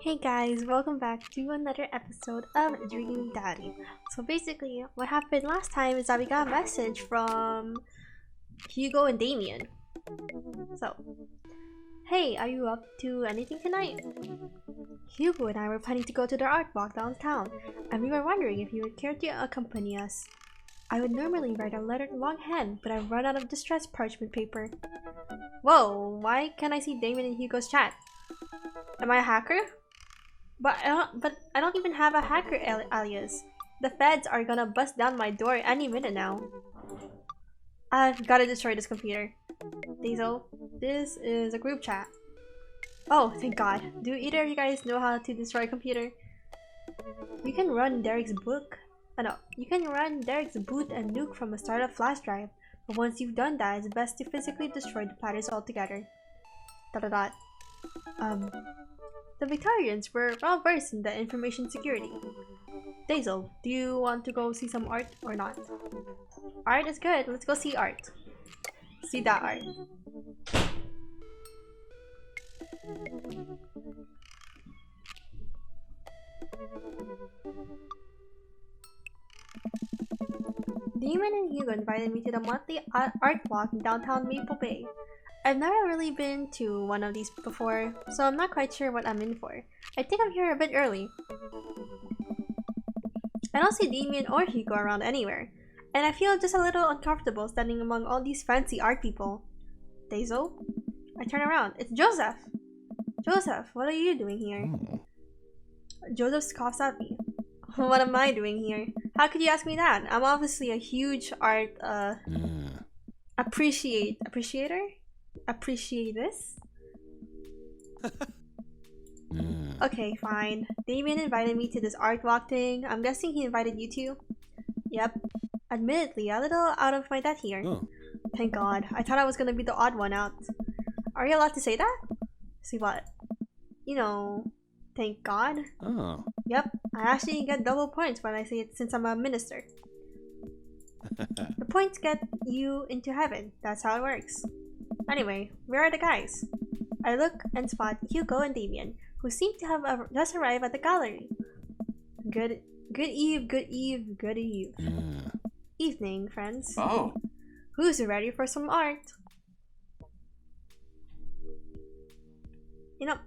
Hey guys, welcome back to another episode of Dream Daddy. So basically, what happened last time is that we got a message from Hugo and Damien. So, hey, are you up to anything tonight? Hugo and I were planning to go to the art walk downtown, and we were wondering if you would care to accompany us. I would normally write a letter longhand, but I've run out of distressed parchment paper. Whoa, why can't I see Damien and Hugo's chat? Am I a hacker? But I don't even have a hacker alias. The feds are gonna bust down my door any minute now. I've gotta destroy this computer. Diesel, this is a group chat. Oh, thank God. Do either of you guys know how to destroy a computer? You can run Derek's book. You can run Derek's boot and nuke from a startup flash drive. But once you've done that, it's best to physically destroy the platters altogether. The Victorians were well versed in the information security. Daisel, do you want to go see some art or not? Art is good, let's go see art. See that art. Damon and Hugo invited me to the monthly art walk in downtown Maple Bay. I've never really been to one of these before, so I'm not quite sure what I'm in for. I think I'm here a bit early. I don't see Damien or Hugo around anywhere, and I feel just a little uncomfortable standing among all these fancy art people. Daisel? I turn around. It's Joseph! Joseph, what are you doing here? Joseph scoffs at me. What am I doing here? How could you ask me that? I'm obviously a huge art, appreciator? Appreciate this? Okay, fine. Damien invited me to this art walk thing. I'm guessing he invited you too? Yep. Admittedly, a little out of my depth here. Oh. Thank God. I thought I was gonna be the odd one out. Are you allowed to say that? See what? You know, thank God. Oh. Yep. I actually get double points when I say it since I'm a minister. The points get you into heaven. That's how it works. Anyway, where are the guys? I look and spot Hugo and Damien, who seem to have just arrived at the gallery. Good eve. Evening, friends. Oh. Who's ready for some art? You know,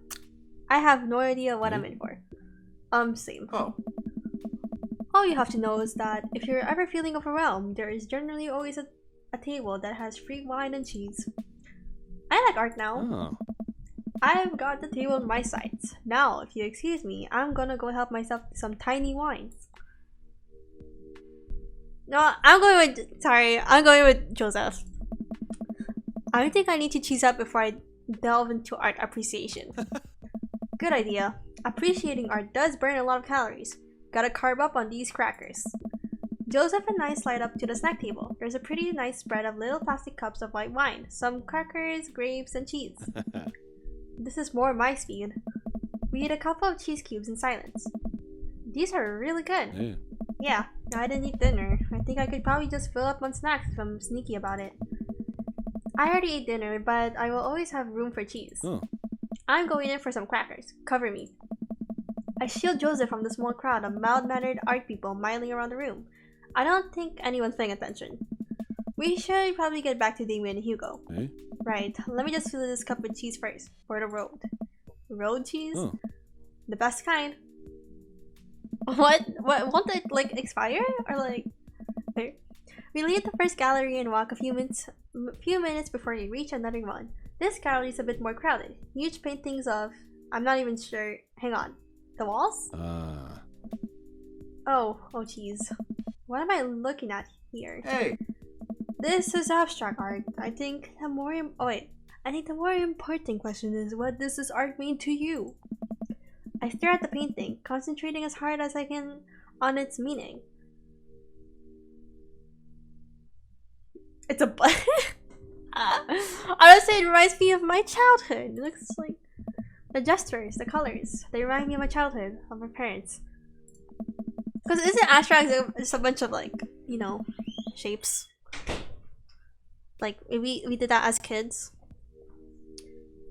I have no idea what I'm in for. Same. Oh. All you have to know is that if you're ever feeling overwhelmed, there is generally always a table that has free wine and cheese. I like art now. Oh. I've got the table in my sights. Now, if you excuse me, I'm gonna go help myself to some tiny wines. No, I'm going with Joseph. I think I need to cheese up before I delve into art appreciation. Good idea. Appreciating art does burn a lot of calories. Gotta carb up on these crackers. Joseph and I slide up to the snack table. There's a pretty nice spread of little plastic cups of white wine, some crackers, grapes, and cheese. This is more my speed. We eat a couple of cheese cubes in silence. These are really good. Yeah, I didn't eat dinner. I think I could probably just fill up on snacks if I'm sneaky about it. I already ate dinner, but I will always have room for cheese. Oh. I'm going in for some crackers. Cover me. I shield Joseph from the small crowd of mild-mannered art people miling around the room. I don't think anyone's paying attention. We should probably get back to Damien and Hugo. Eh? Right, let me just fill this cup with cheese first, for the road. Road cheese? Oh. The best kind. What? Won't it, like, expire? Or, like... There. We leave the first gallery and walk a few minutes before we reach another one. This gallery is a bit more crowded. Huge paintings of... I'm not even sure... Hang on. The walls? Oh jeez. What am I looking at here? Hey! This is abstract art. I think the more important question is, what does this art mean to you? I stare at the painting, concentrating as hard as I can on its meaning. It's a I would say it reminds me of my childhood. It looks like the gestures, the colors. They remind me of my childhood, of my parents. Because isn't abstract just a bunch of, like, you know, shapes? Like we did that as kids.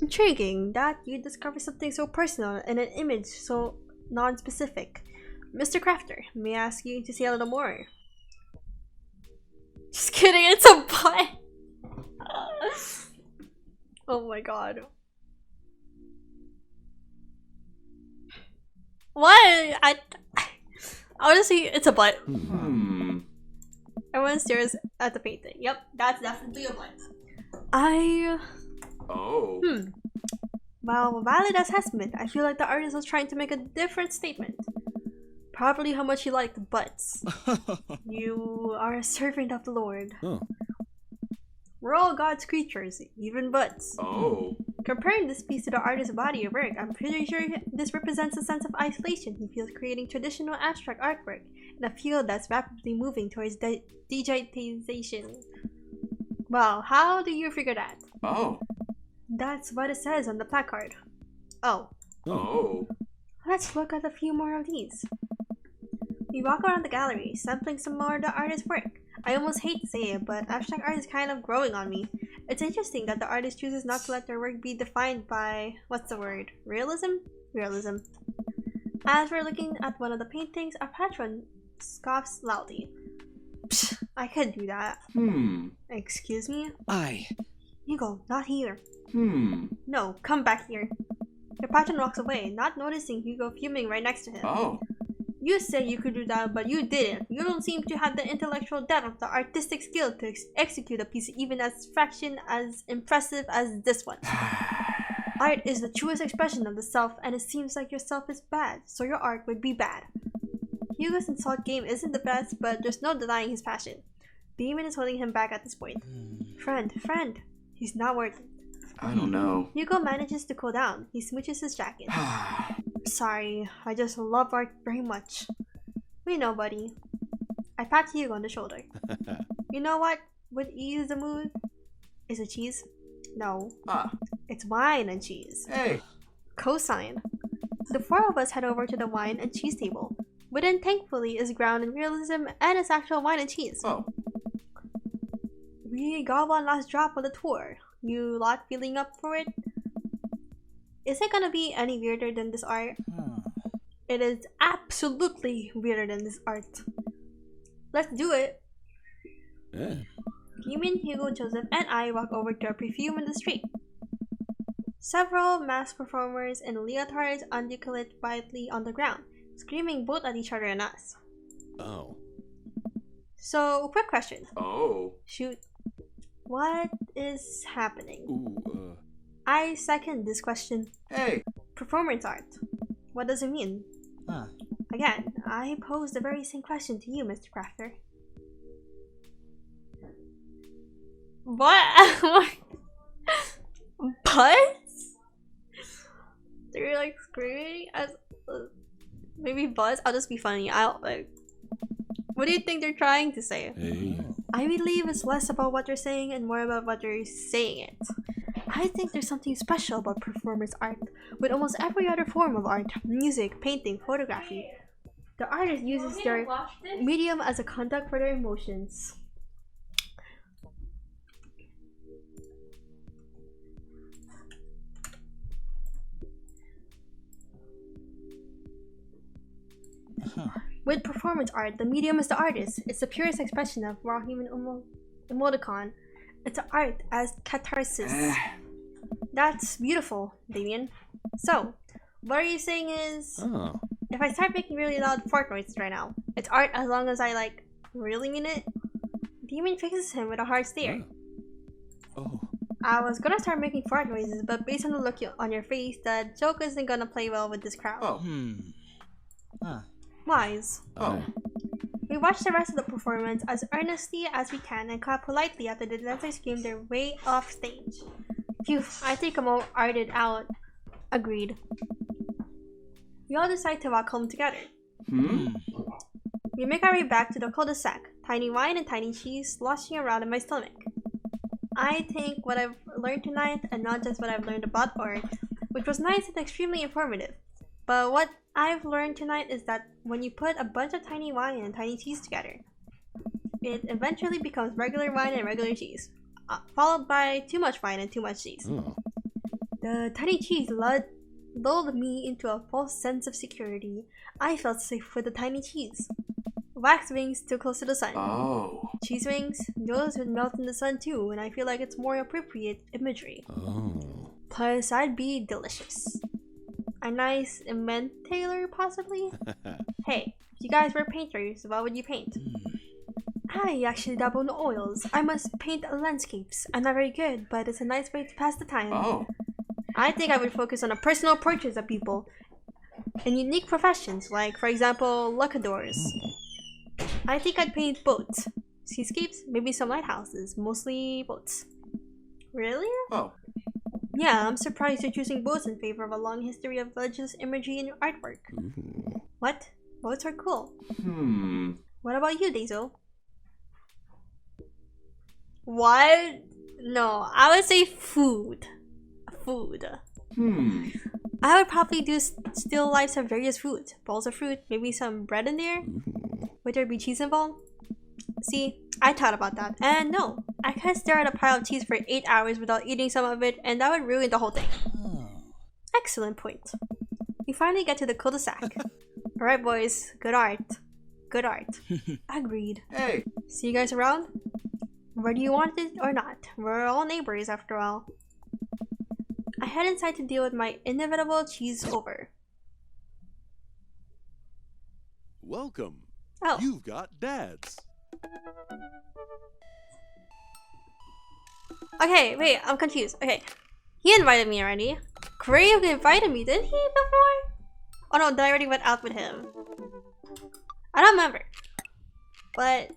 Intriguing that you discover something so personal in an image so non-specific. Mr. Crafter, may I ask you to say a little more? Just kidding, it's a butt! Oh my god. What? Honestly, it's a butt. Everyone stares at the painting. Yep, that's definitely a butt. Well, valid assessment. I feel like the artist was trying to make a different statement. Probably how much you liked butts. You are a servant of the Lord. We're all God's creatures, even butts. Comparing this piece to the artist's body of work, I'm pretty sure this represents a sense of isolation he feels creating traditional abstract artwork in a field that's rapidly moving towards digitization. Well, how do you figure that? That's what it says on the placard. Let's look at a few more of these. We walk around the gallery, sampling some more of the artist's work. I almost hate to say it, but abstract art is kind of growing on me. It's interesting that the artist chooses not to let their work be defined by, what's the word? Realism? Realism. As we're looking at one of the paintings, our patron scoffs loudly. Psh, I could do that. Excuse me? Hugo, not here. No, come back here. Your patron walks away, not noticing Hugo fuming right next to him. You said you could do that, but you didn't. You don't seem to have the intellectual depth of the artistic skill to execute a piece even as fraction as impressive as this one. Art is the truest expression of the self, and it seems like your self is bad, so your art would be bad. Hugo's insult game isn't the best, but there's no denying his passion. Demon is holding him back at this point. Friend, he's not worth it. I don't know. Hugo manages to cool down. He smooches his jacket. Sorry, I just love art very much. We know, buddy. I pat Hugo on the shoulder. You know what would ease the mood? Is it cheese? No. It's wine and cheese. Hey! Cosign. The four of us head over to the wine and cheese table. Within, thankfully, is ground in realism and it's actual wine and cheese. We got one last drop on the tour. You lot feeling up for it? Is it gonna be any weirder than this art? It is absolutely weirder than this art. Let's do it. Demon, Hugo, Joseph, and I walk over to a perfume in the street. Several masked performers in leotards undulate quietly on the ground, screaming both at each other and us. So, quick question. Shoot. What is happening? I second this question. Hey! Performance art. What does it mean? Again, I pose the very same question to you, Mr. Crafter. What? Buzz? They're like screaming as maybe Buzz. I'll just be funny. I'll like. What do you think they're trying to say? I believe it's less about what they're saying and more about what they're saying it. I think there's something special about performance art. With almost every other form of art, music, painting, photography, the artist uses their medium as a conduct for their emotions. With performance art, the medium is the artist. It's the purest expression of raw human emoticon. It's art as catharsis. That's beautiful, Damien. So, what are you saying is, if I start making really loud fart noises right now, it's art as long as I like really mean it? Damien faces him with a hard stare. I was gonna start making fart noises, but based on the look on your face, that joke isn't gonna play well with this crowd. Wise. We watch the rest of the performance as earnestly as we can and clap politely after the dancers scream their way off stage. Phew, I think I'm all arted out. Agreed. We all decide to walk home together. We make our way back to the cul-de-sac, tiny wine and tiny cheese sloshing around in my stomach. I think what I've learned tonight, and not just what I've learned about art, which was nice and extremely informative, but what I've learned tonight is that when you put a bunch of tiny wine and tiny cheese together, it eventually becomes regular wine and regular cheese, followed by too much wine and too much cheese. The tiny cheese lulled me into a false sense of security. I felt safe with the tiny cheese. Wax wings too close to the sun. Oh. Cheese wings? Those would melt in the sun too, and I feel like it's more appropriate imagery. Oh. Plus, I'd be delicious. A nice Emmentaler, possibly? Hey, if you guys were painters, what would you paint? I actually dabble in oils. I must paint landscapes. I'm not very good, but it's a nice way to pass the time. Oh. I think I would focus on a personal portraits of people in unique professions, like, for example, lucadors. I think I'd paint boats, seascapes, maybe some lighthouses, mostly boats. Really? Oh. Yeah, I'm surprised you're choosing boats in favor of a long history of religious imagery in your artwork. What? Boats are cool. What about you, Daisel? What? No, I would say food. Food. I would probably do still lifes of various foods. Bowls of fruit, maybe some bread in there. Would there be cheese involved? See, I thought about that. And no, I can't stare at a pile of cheese for 8 hours without eating some of it, and that would ruin the whole thing. Excellent point. We finally get to the cul-de-sac. Alright boys, good art. Good art. Agreed. Hey. See you guys around? Whether you want it or not, we're all neighbors after all. I head inside to deal with my inevitable cheese over. Welcome. Oh. You've got dads. Okay, wait, I'm confused. Okay, he invited me already. Craig invited me, didn't he, before? Oh no, did I already went out with him? I don't remember. But,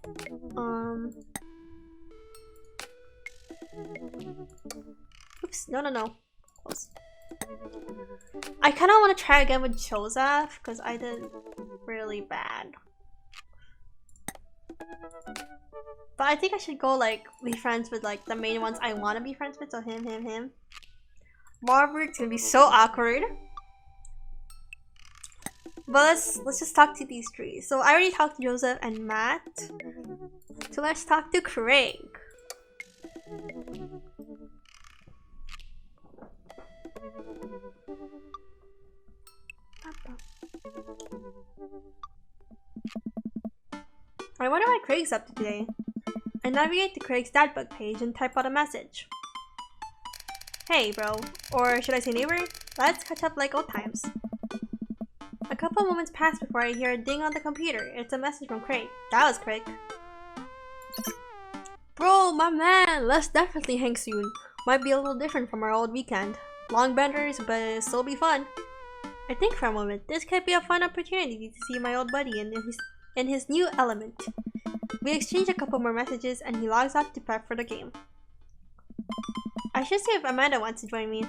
oops, no. Close. I kind of want to try again with Joseph, because I did really bad. But I think I should go like be friends with like the main ones I want to be friends with. So him. Robert's gonna be so awkward. But let's just talk to these three. So I already talked to Joseph and Matt. So let's talk to Craig. I wonder what Craig's up to today. I navigate to Craig's dadbook page and type out a message. Hey bro, or should I say neighbor? Let's catch up like old times. A couple moments pass before I hear a ding on the computer. It's a message from Craig. That was quick. Bro, my man, let's definitely hang soon. Might be a little different from our old weekend. Long benders, but it'll still be fun. I think for a moment, this could be a fun opportunity to see my old buddy in his new element. We exchange a couple more messages and he logs off to prep for the game. I should see if Amanda wants to join me.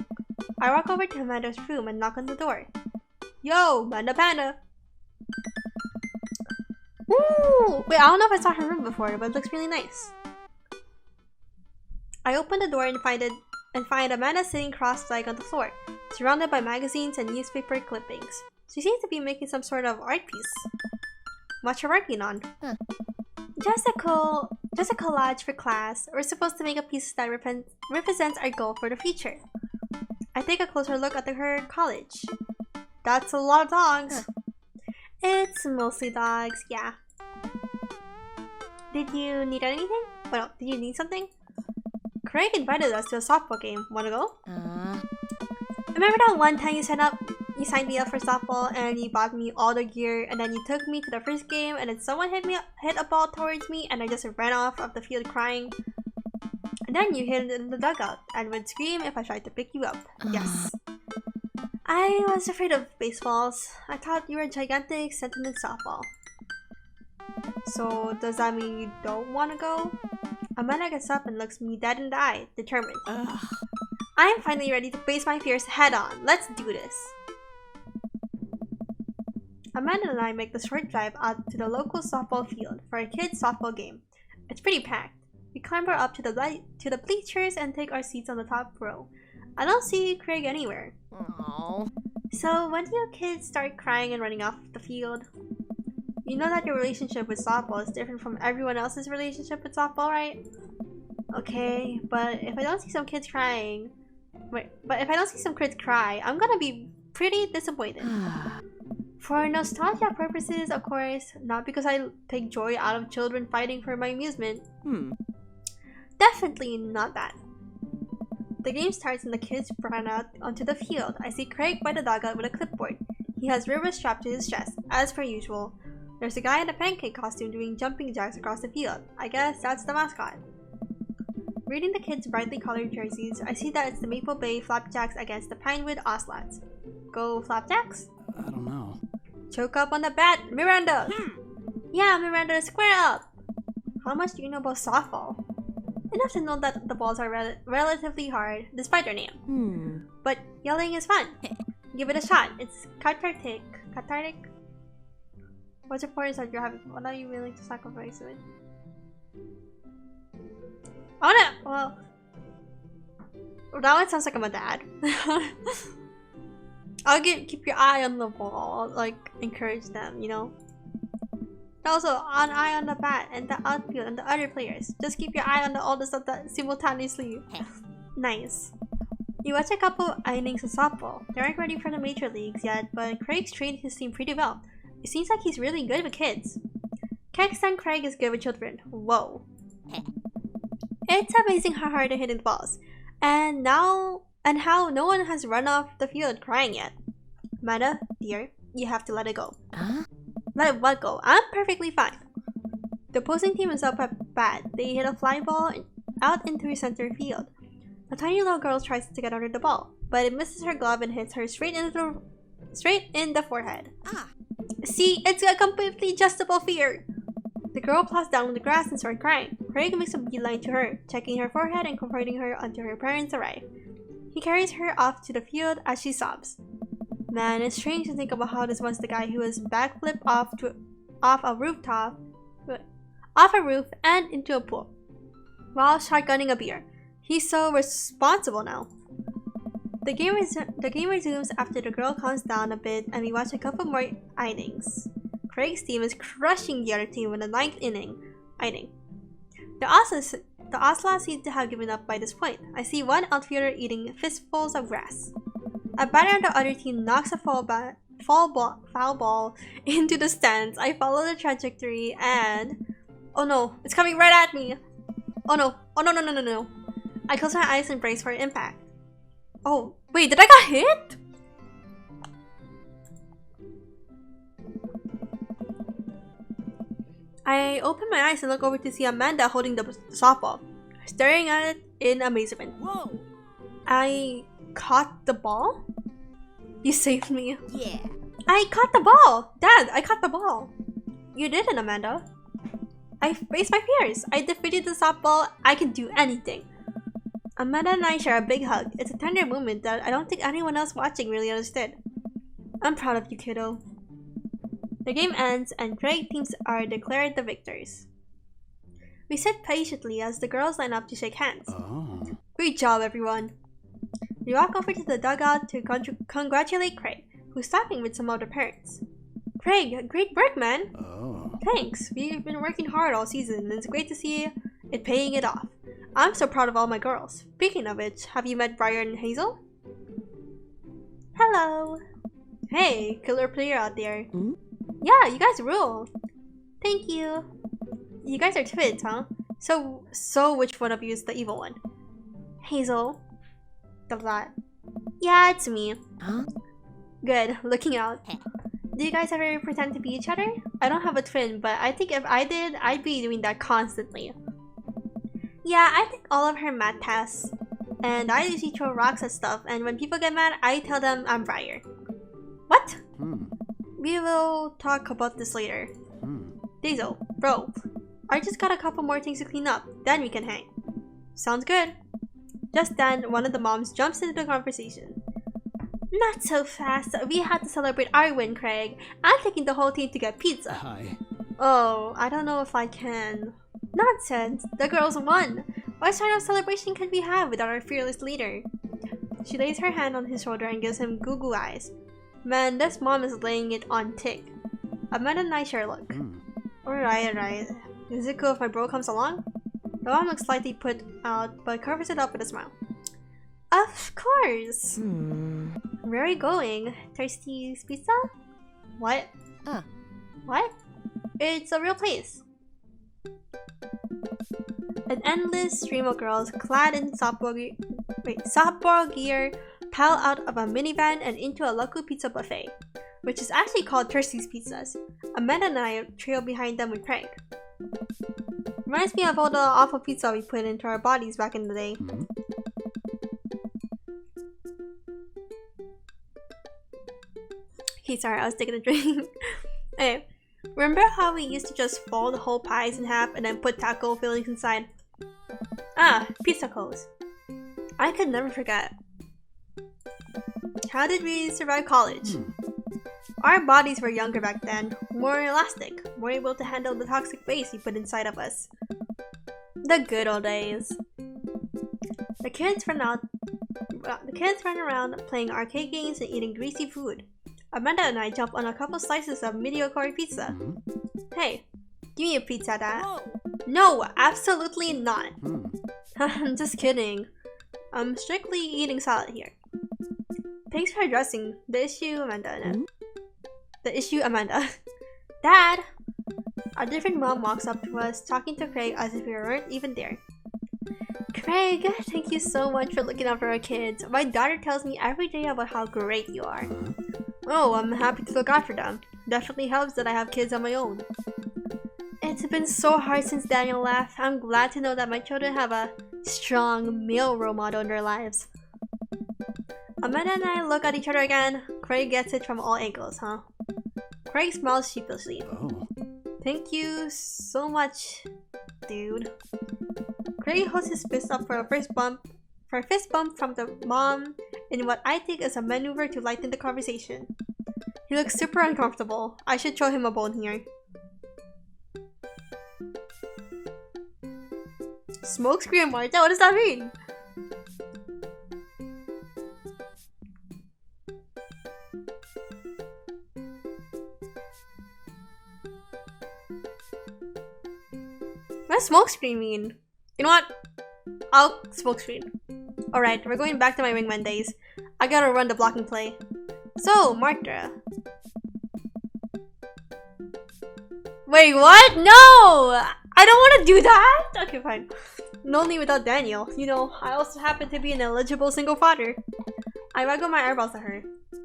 I walk over to Amanda's room and knock on the door. Yo, Amanda Panda! Ooh! Wait, I don't know if I saw her room before, but it looks really nice. I open the door and find Amanda sitting cross-legged on the floor, surrounded by magazines and newspaper clippings. She seems to be making some sort of art piece. What you're working on? Just a collage for class. We're supposed to make a piece that represents our goal for the future. I take a closer look at her college. That's a lot of dogs. It's mostly dogs, yeah. Did you need anything? Well, did you need something? Craig invited us to a softball game. Wanna go? Remember that one time you signed me up for softball and you bought me all the gear and then you took me to the first game and then someone hit a ball towards me and I just ran off of the field crying. And then you hid in the dugout and would scream if I tried to pick you up. Yes. I was afraid of baseballs. I thought you were gigantic, sentient softball. So does that mean you don't want to go? Amanda gets up and looks me dead in the eye, determined. I'm finally ready to face my fears head on. Let's do this. Amanda and I make the short drive out to the local softball field for a kids' softball game. It's pretty packed. We clamber up to the bleachers and take our seats on the top row. I don't see Craig anywhere. Aww. So when do you kids start crying and running off the field? You know that your relationship with softball is different from everyone else's relationship with softball, right? Okay, but if I don't see some kids crying, Wait, but if I don't see some kids cry, I'm gonna be pretty disappointed. For nostalgia purposes, of course, not because I take joy out of children fighting for my amusement. Definitely not that. The game starts and the kids run out onto the field. I see Craig by the dugout with a clipboard. He has rivers strapped to his chest, as per usual. There's a guy in a pancake costume doing jumping jacks across the field. I guess that's the mascot. Reading the kids' brightly colored jerseys, I see that it's the Maple Bay Flapjacks against the Pinewood Ocelots. Go Flapjacks? I don't know. Choke up on the bat, Miranda! Yeah, Miranda, square up! How much do you know about softball? Enough to know that the balls are relatively hard, despite their name. But yelling is fun. Give it a shot. It's cathartic. Cathartic? What's the point that you're having? What are you willing to sacrifice with? Well, that one sounds like I'm a dad. I'll keep your eye on the ball, like encourage them, you know. Also, an eye on the bat and the outfield and the other players. Just keep your eye on all the stuff that simultaneously. Nice. You watch a couple innings of softball. They aren't ready for the major leagues yet, but Craig's trained his team pretty well. It seems like he's really good with kids. Can't stand Craig is good with children. Whoa. It's amazing how hard they're hitting the balls. And how no one has run off the field crying yet. Amanda, dear, you have to let it go. Let what go? I'm perfectly fine. The opposing team is up at bat. They hit a fly ball out into center field. A tiny little girl tries to get under the ball, but it misses her glove and hits her straight in the forehead. See, it's a completely adjustable fear. The girl plops down on the grass and starts crying. Craig makes a beeline to her, checking her forehead and comforting her until her parents arrive. He carries her off to the field as she sobs. Man, it's strange to think about how this was the guy who was backflipped off a roof and into a pool while shotgunning a beer. He's so responsible now. The game resumes after the girl calms down a bit and we watch a couple more innings. Craig's team is crushing the other team in the 9th inning. The Ocelots seem to have given up by this point. I see one outfielder eating fistfuls of grass. A batter on the other team knocks a foul ball into the stands. I follow the trajectory and... oh no, it's coming right at me! Oh no, oh no. I close my eyes and brace for impact. Oh, wait, did I get hit? I open my eyes and look over to see Amanda holding the softball, staring at it in amazement. Whoa! I caught the ball? You saved me. Yeah. I caught the ball! Dad, I caught the ball! You didn't, Amanda. I faced my fears. I defeated the softball. I can do anything. Amanda and I share a big hug. It's a tender moment that I don't think anyone else watching really understood. I'm proud of you, kiddo. The game ends and Craig teams are declared the victors. We sit patiently as the girls line up to shake hands. Oh. Great job, everyone. We walk over to the dugout to congratulate Craig, who's talking with some other parents. Craig, great work, man! Oh. Thanks. We've been working hard all season and it's great to see it paying it off. I'm so proud of all my girls. Speaking of which, have you met Brian and Hazel? Hello. Hey, killer player out there. Yeah, you guys rule. Thank you. You guys are twins, huh? So which one of you is the evil one? Hazel. Does that? Yeah, it's me. Huh? Good, looking out. Do you guys ever pretend to be each other? I don't have a twin, but I think if I did, I'd be doing that constantly. Yeah, I take all of her math tests. And I usually throw rocks at stuff, and when people get mad, I tell them I'm Briar. What? We will talk about this later. Daisel, bro, I just got a couple more things to clean up, then we can hang. Sounds good. Just then, one of the moms jumps into the conversation. Not so fast. We had to celebrate our win, Craig. I'm taking the whole team to get pizza. Hi. Oh, I don't know if I can. Nonsense. The girls won. What sort of celebration can we have without our fearless leader? She lays her hand on his shoulder and gives him goo-goo eyes. Man, this mom is laying it on thick. Amanda and I share a look. Alright. Is it cool if my bro comes along? The mom looks slightly put out, but covers it up with a smile. Of course! Where are you going? Thirsty's Pizza? What? What? It's a real place. An endless stream of girls clad in softball gear pile out of a minivan and into a local pizza buffet, which is actually called Thirsty's Pizzas. Amanda and I trail behind them with Craig. Reminds me of all the awful pizza we put into our bodies back in the day. Okay, sorry, I was taking a drink. Okay, remember how we used to just fold the whole pies in half and then put taco fillings inside? Ah, pizza codes. I could never forget. How did we survive college? Our bodies were younger back then, more elastic, more able to handle the toxic waste we put inside of us. The good old days. The kids run around playing arcade games and eating greasy food. Amanda and I jump on a couple slices of mediocre pizza. Hey, give me a pizza, Dad. No, absolutely not. I'm just kidding. I'm strictly eating salad here. Thanks for addressing the issue, Amanda. Dad! A different mom walks up to us, talking to Craig as if we weren't even there. Craig, thank you so much for looking after our kids. My daughter tells me every day about how great you are. Oh, I'm happy to look after them. Definitely helps that I have kids on my own. It's been so hard since Daniel left. I'm glad to know that my children have a strong male role model in their lives. Amanda and I look at each other again. Craig gets it from all angles, huh? Craig smiles sheepishly. Thank you so much, dude. Craig holds his fist up for a fist bump from the mom in what I think is a maneuver to lighten the conversation. He looks super uncomfortable. I should throw him a bone here. Smokescreen Marta? What does that mean? What does smokescreen mean? You know what? I'll smokescreen. Alright, we're going back to my wingman days. I gotta run the blocking play. So, Marta. Wait, what? No! I don't want to do that! Okay, fine. Only without Daniel. You know, I also happen to be an eligible single father. I waggle my eyeballs at her.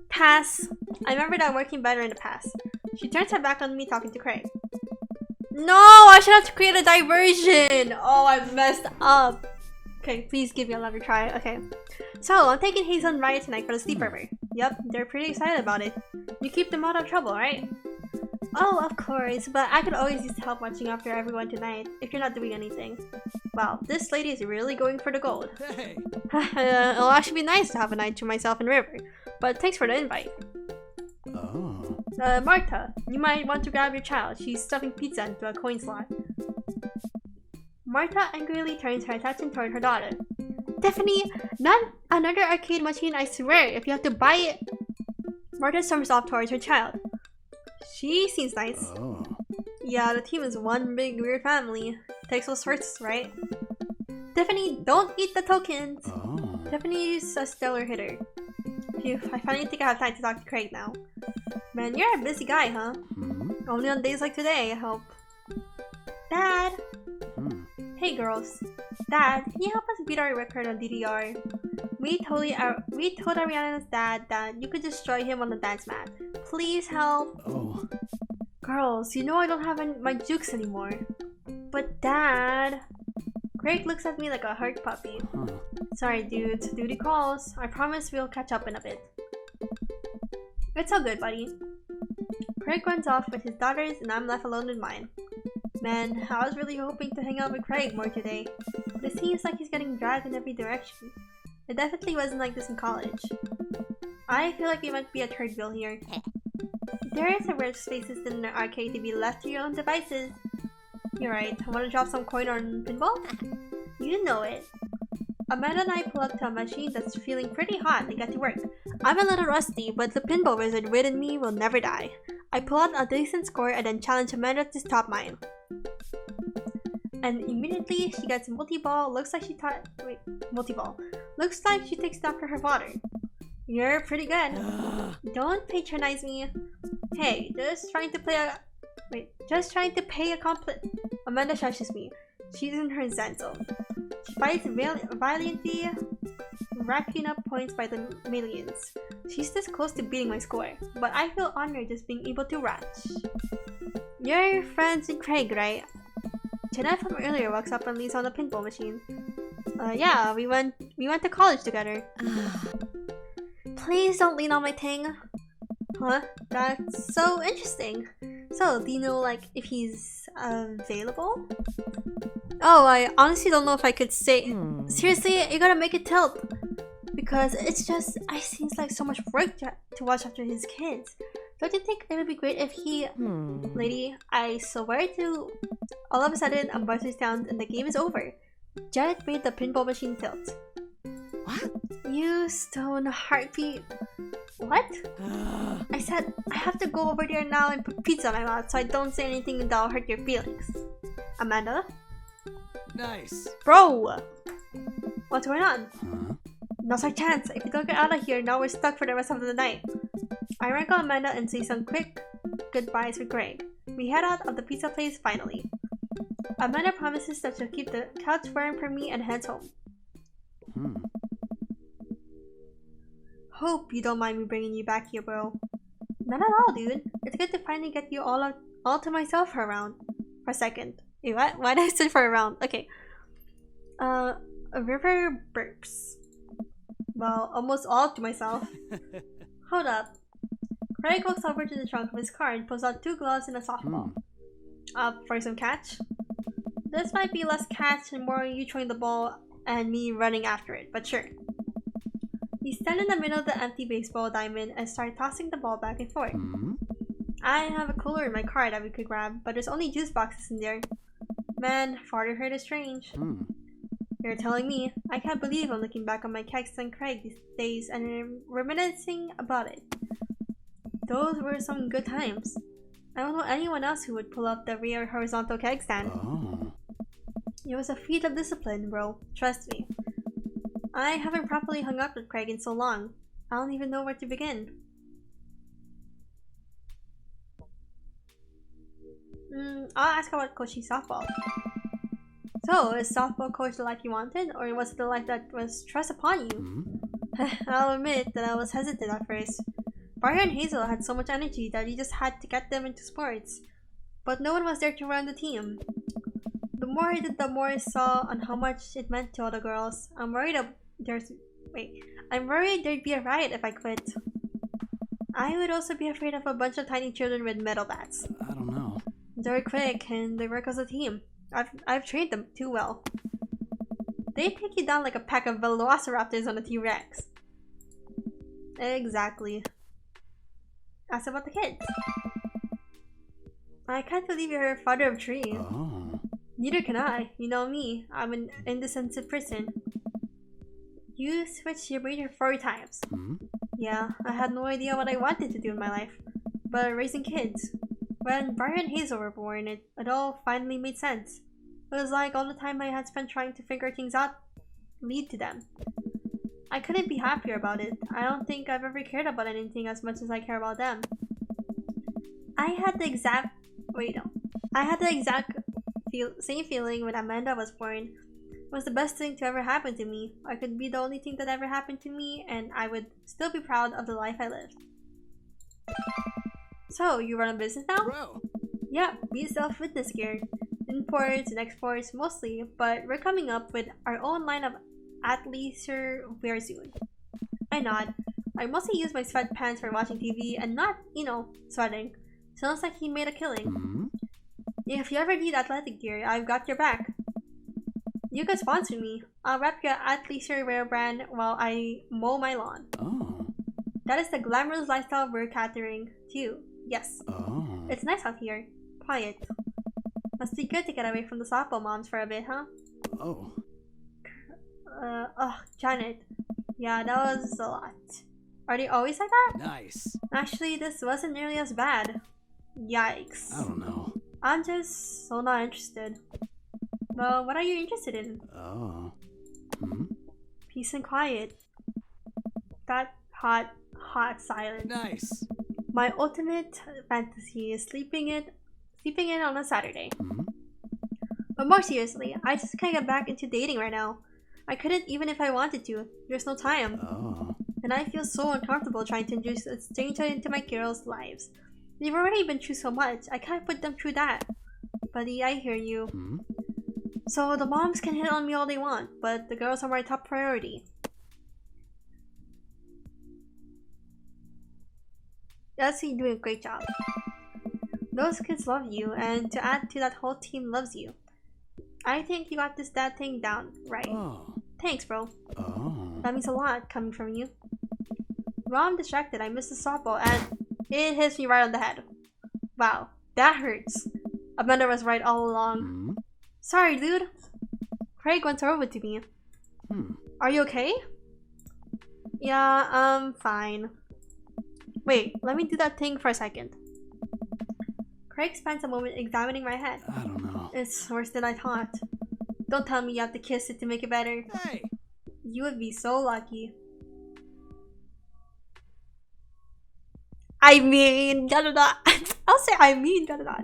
Pass. I remember that working better in the past. She turns her back on me talking to Craig. No! I should have to create a diversion! Oh, I messed up. Okay, please give me another try. Okay. So, I'm taking Hazel and Riot tonight for the sleepover. Yep, they're pretty excited about it. You keep them out of trouble, right? Oh, of course, but I could always use help watching after everyone tonight, if you're not doing anything. Wow, this lady is really going for the gold. Hey! It'll actually be nice to have a night to myself and River, but thanks for the invite. Oh. Marta, you might want to grab your child. She's stuffing pizza into a coin slot. Marta angrily turns her attention toward her daughter. Tiffany, not another arcade machine, I swear. If you have to buy it. Marta storms off towards her child. She seems nice. Oh. Yeah, the team is one big weird family. Takes all sorts, right? Tiffany, don't eat the tokens! Oh. Tiffany's a stellar hitter. Phew, I finally think I have time to talk to Craig now. Man, you're a busy guy, huh? Only on days like today, I hope. Dad! Hey girls. Dad, can you help us beat our record on DDR? We told Ariana's dad that you could destroy him on the dance mat. Please help. Oh. Girls, you know I don't have my jukes anymore. But Dad... Craig looks at me like a hurt puppy. Sorry dudes, duty calls. I promise we'll catch up in a bit. It's all good, buddy. Craig runs off with his daughters and I'm left alone with mine. Man, I was really hoping to hang out with Craig more today, but it seems like he's getting dragged in every direction. It definitely wasn't like this in college. I feel like we might be a third wheel here. There is a worse spaces than an arcade to be left to your own devices. You're right, wanna drop some coin on pinball? You know it. Amanda and I pull up to a machine that's feeling pretty hot and get to work. I'm a little rusty, but the pinball wizard within me will never die. I pull out a decent score and then challenge Amanda to stop mine. And immediately she gets multi-ball. Looks like she multi-ball. Looks like she takes it after her water. You're pretty good. Don't patronize me. Hey, just trying to pay a compliment. Amanda shushes me. She's in her zen zone. She fights valiantly, racking up points by the millions. She's this close to beating my score, but I feel honored just being able to ratch. You're friends with Craig, right? Jeanette from earlier walks up and leans on the pinball machine. Yeah, we went to college together. Please don't lean on my thing. Huh? That's so interesting. So, do you know, like, if he's available? Oh, I honestly don't know if I could say. Seriously, you gotta make it tilt. Because it seems like so much work to watch after his kids. Don't you think it would be great if he... Lady, I swear to... All of a sudden, a buzzer sounds and the game is over. Janet made the pinball machine tilt. What? You stone heartbeat. What? I said, I have to go over there now and put pizza in my mouth so I don't say anything that'll hurt your feelings. Amanda? Nice. Bro! What's going on? Huh? Now's our chance. If we don't get out of here, now we're stuck for the rest of the night. I wrangle Amanda and say some quick goodbyes with Greg. We head out of the pizza place finally. Amanda promises that she'll keep the couch warm for me and heads home. Hope you don't mind me bringing you back here, bro. Not at all, dude. It's good to finally get you all to myself for a round. For a second. Wait, what? Why did I say for a round? Okay. River burps. Well, almost all to myself. Hold up. Craig walks over to the trunk of his car and pulls out 2 gloves and a softball. Up for some catch? This might be less catch and more you throwing the ball and me running after it, but sure. You stand in the middle of the empty baseball diamond and start tossing the ball back and forth. I have a cooler in my car that we could grab, but there's only juice boxes in there. Man, fatherhood is strange. You're telling me. I can't believe I'm looking back on my Kex and Craig these days and reminiscing about it. Those were some good times. I don't know anyone else who would pull up the rear horizontal keg stand. It was a feat of discipline, bro. Trust me. I haven't properly hung up with Craig in so long. I don't even know where to begin. I'll ask about coaching softball. So, is softball coach the life you wanted, or was it the life that was thrust upon you? I'll admit that I was hesitant at first. Barry and Hazel had so much energy that you just had to get them into sports. But no one was there to run the team. The more I did, the more I saw on how much it meant to all the girls. I'm worried there'd be a riot if I quit. I would also be afraid of a bunch of tiny children with metal bats. I don't know. They're quick and they work as a team. I've trained them too well. They take you down like a pack of velociraptors on a T-Rex. Exactly. Ask about the kids. I can't believe you're a father of 3. Neither can I. You know me. I'm an indecisive person. You switched your major 4 times. Yeah, I had no idea what I wanted to do in my life. But raising kids. When Brian and Hazel were born, it all finally made sense. It was like all the time I had spent trying to figure things out lead to them. I couldn't be happier about it. I don't think I've ever cared about anything as much as I care about them. I had the exact same feeling when Amanda was born. It was the best thing to ever happen to me. I could be the only thing that ever happened to me, and I would still be proud of the life I lived. So, you run a business now? Bro. Yeah, we sell fitness gear. Imports and exports mostly, but we're coming up with our own line of athleisure wear soon. I nod. I mostly use my sweatpants for watching TV and not, sweating. Sounds like he made a killing. If you ever need athletic gear, I've got your back. You can sponsor me. I'll rep your athleisure wear brand while I mow my lawn. That is the glamorous lifestyle we're catering to. Yes. It's nice out here. Quiet. Must be good to get away from the softball moms for a bit, huh? Janet. Yeah, that was a lot. Are they always like that? Nice. Actually, this wasn't nearly as bad. Yikes. I don't know. I'm just so not interested. Well, what are you interested in? Oh. Hmm? Peace and quiet. That hot, hot silence. Nice. My ultimate fantasy is sleeping in on a Saturday. Hmm? But more seriously, I just can't get back into dating right now. I couldn't even if I wanted to. There's no time. Oh. And I feel so uncomfortable trying to introduce a stranger into my girls' lives. They've already been through so much, I can't put them through that. Buddy, I hear you. Hmm? So the moms can hit on me all they want, but the girls are my top priority. That's you doing a great job. Those kids love you, and to add to that, whole team loves you. I think you got this dad thing down right. Oh. Thanks, bro. Oh. That means a lot coming from you. While I'm distracted, I missed the softball and it hits me right on the head. Wow, that hurts. Amanda was right all along. Hmm? Sorry, dude. Craig went over to me. Hmm. Are you okay? Yeah, fine. Wait, let me do that thing for a second. Craig spends a moment examining my head. I don't know. It's worse than I thought. Don't tell me you have to kiss it to make it better. Hey. You would be so lucky. I mean, da da da. I'll say I mean, da da da.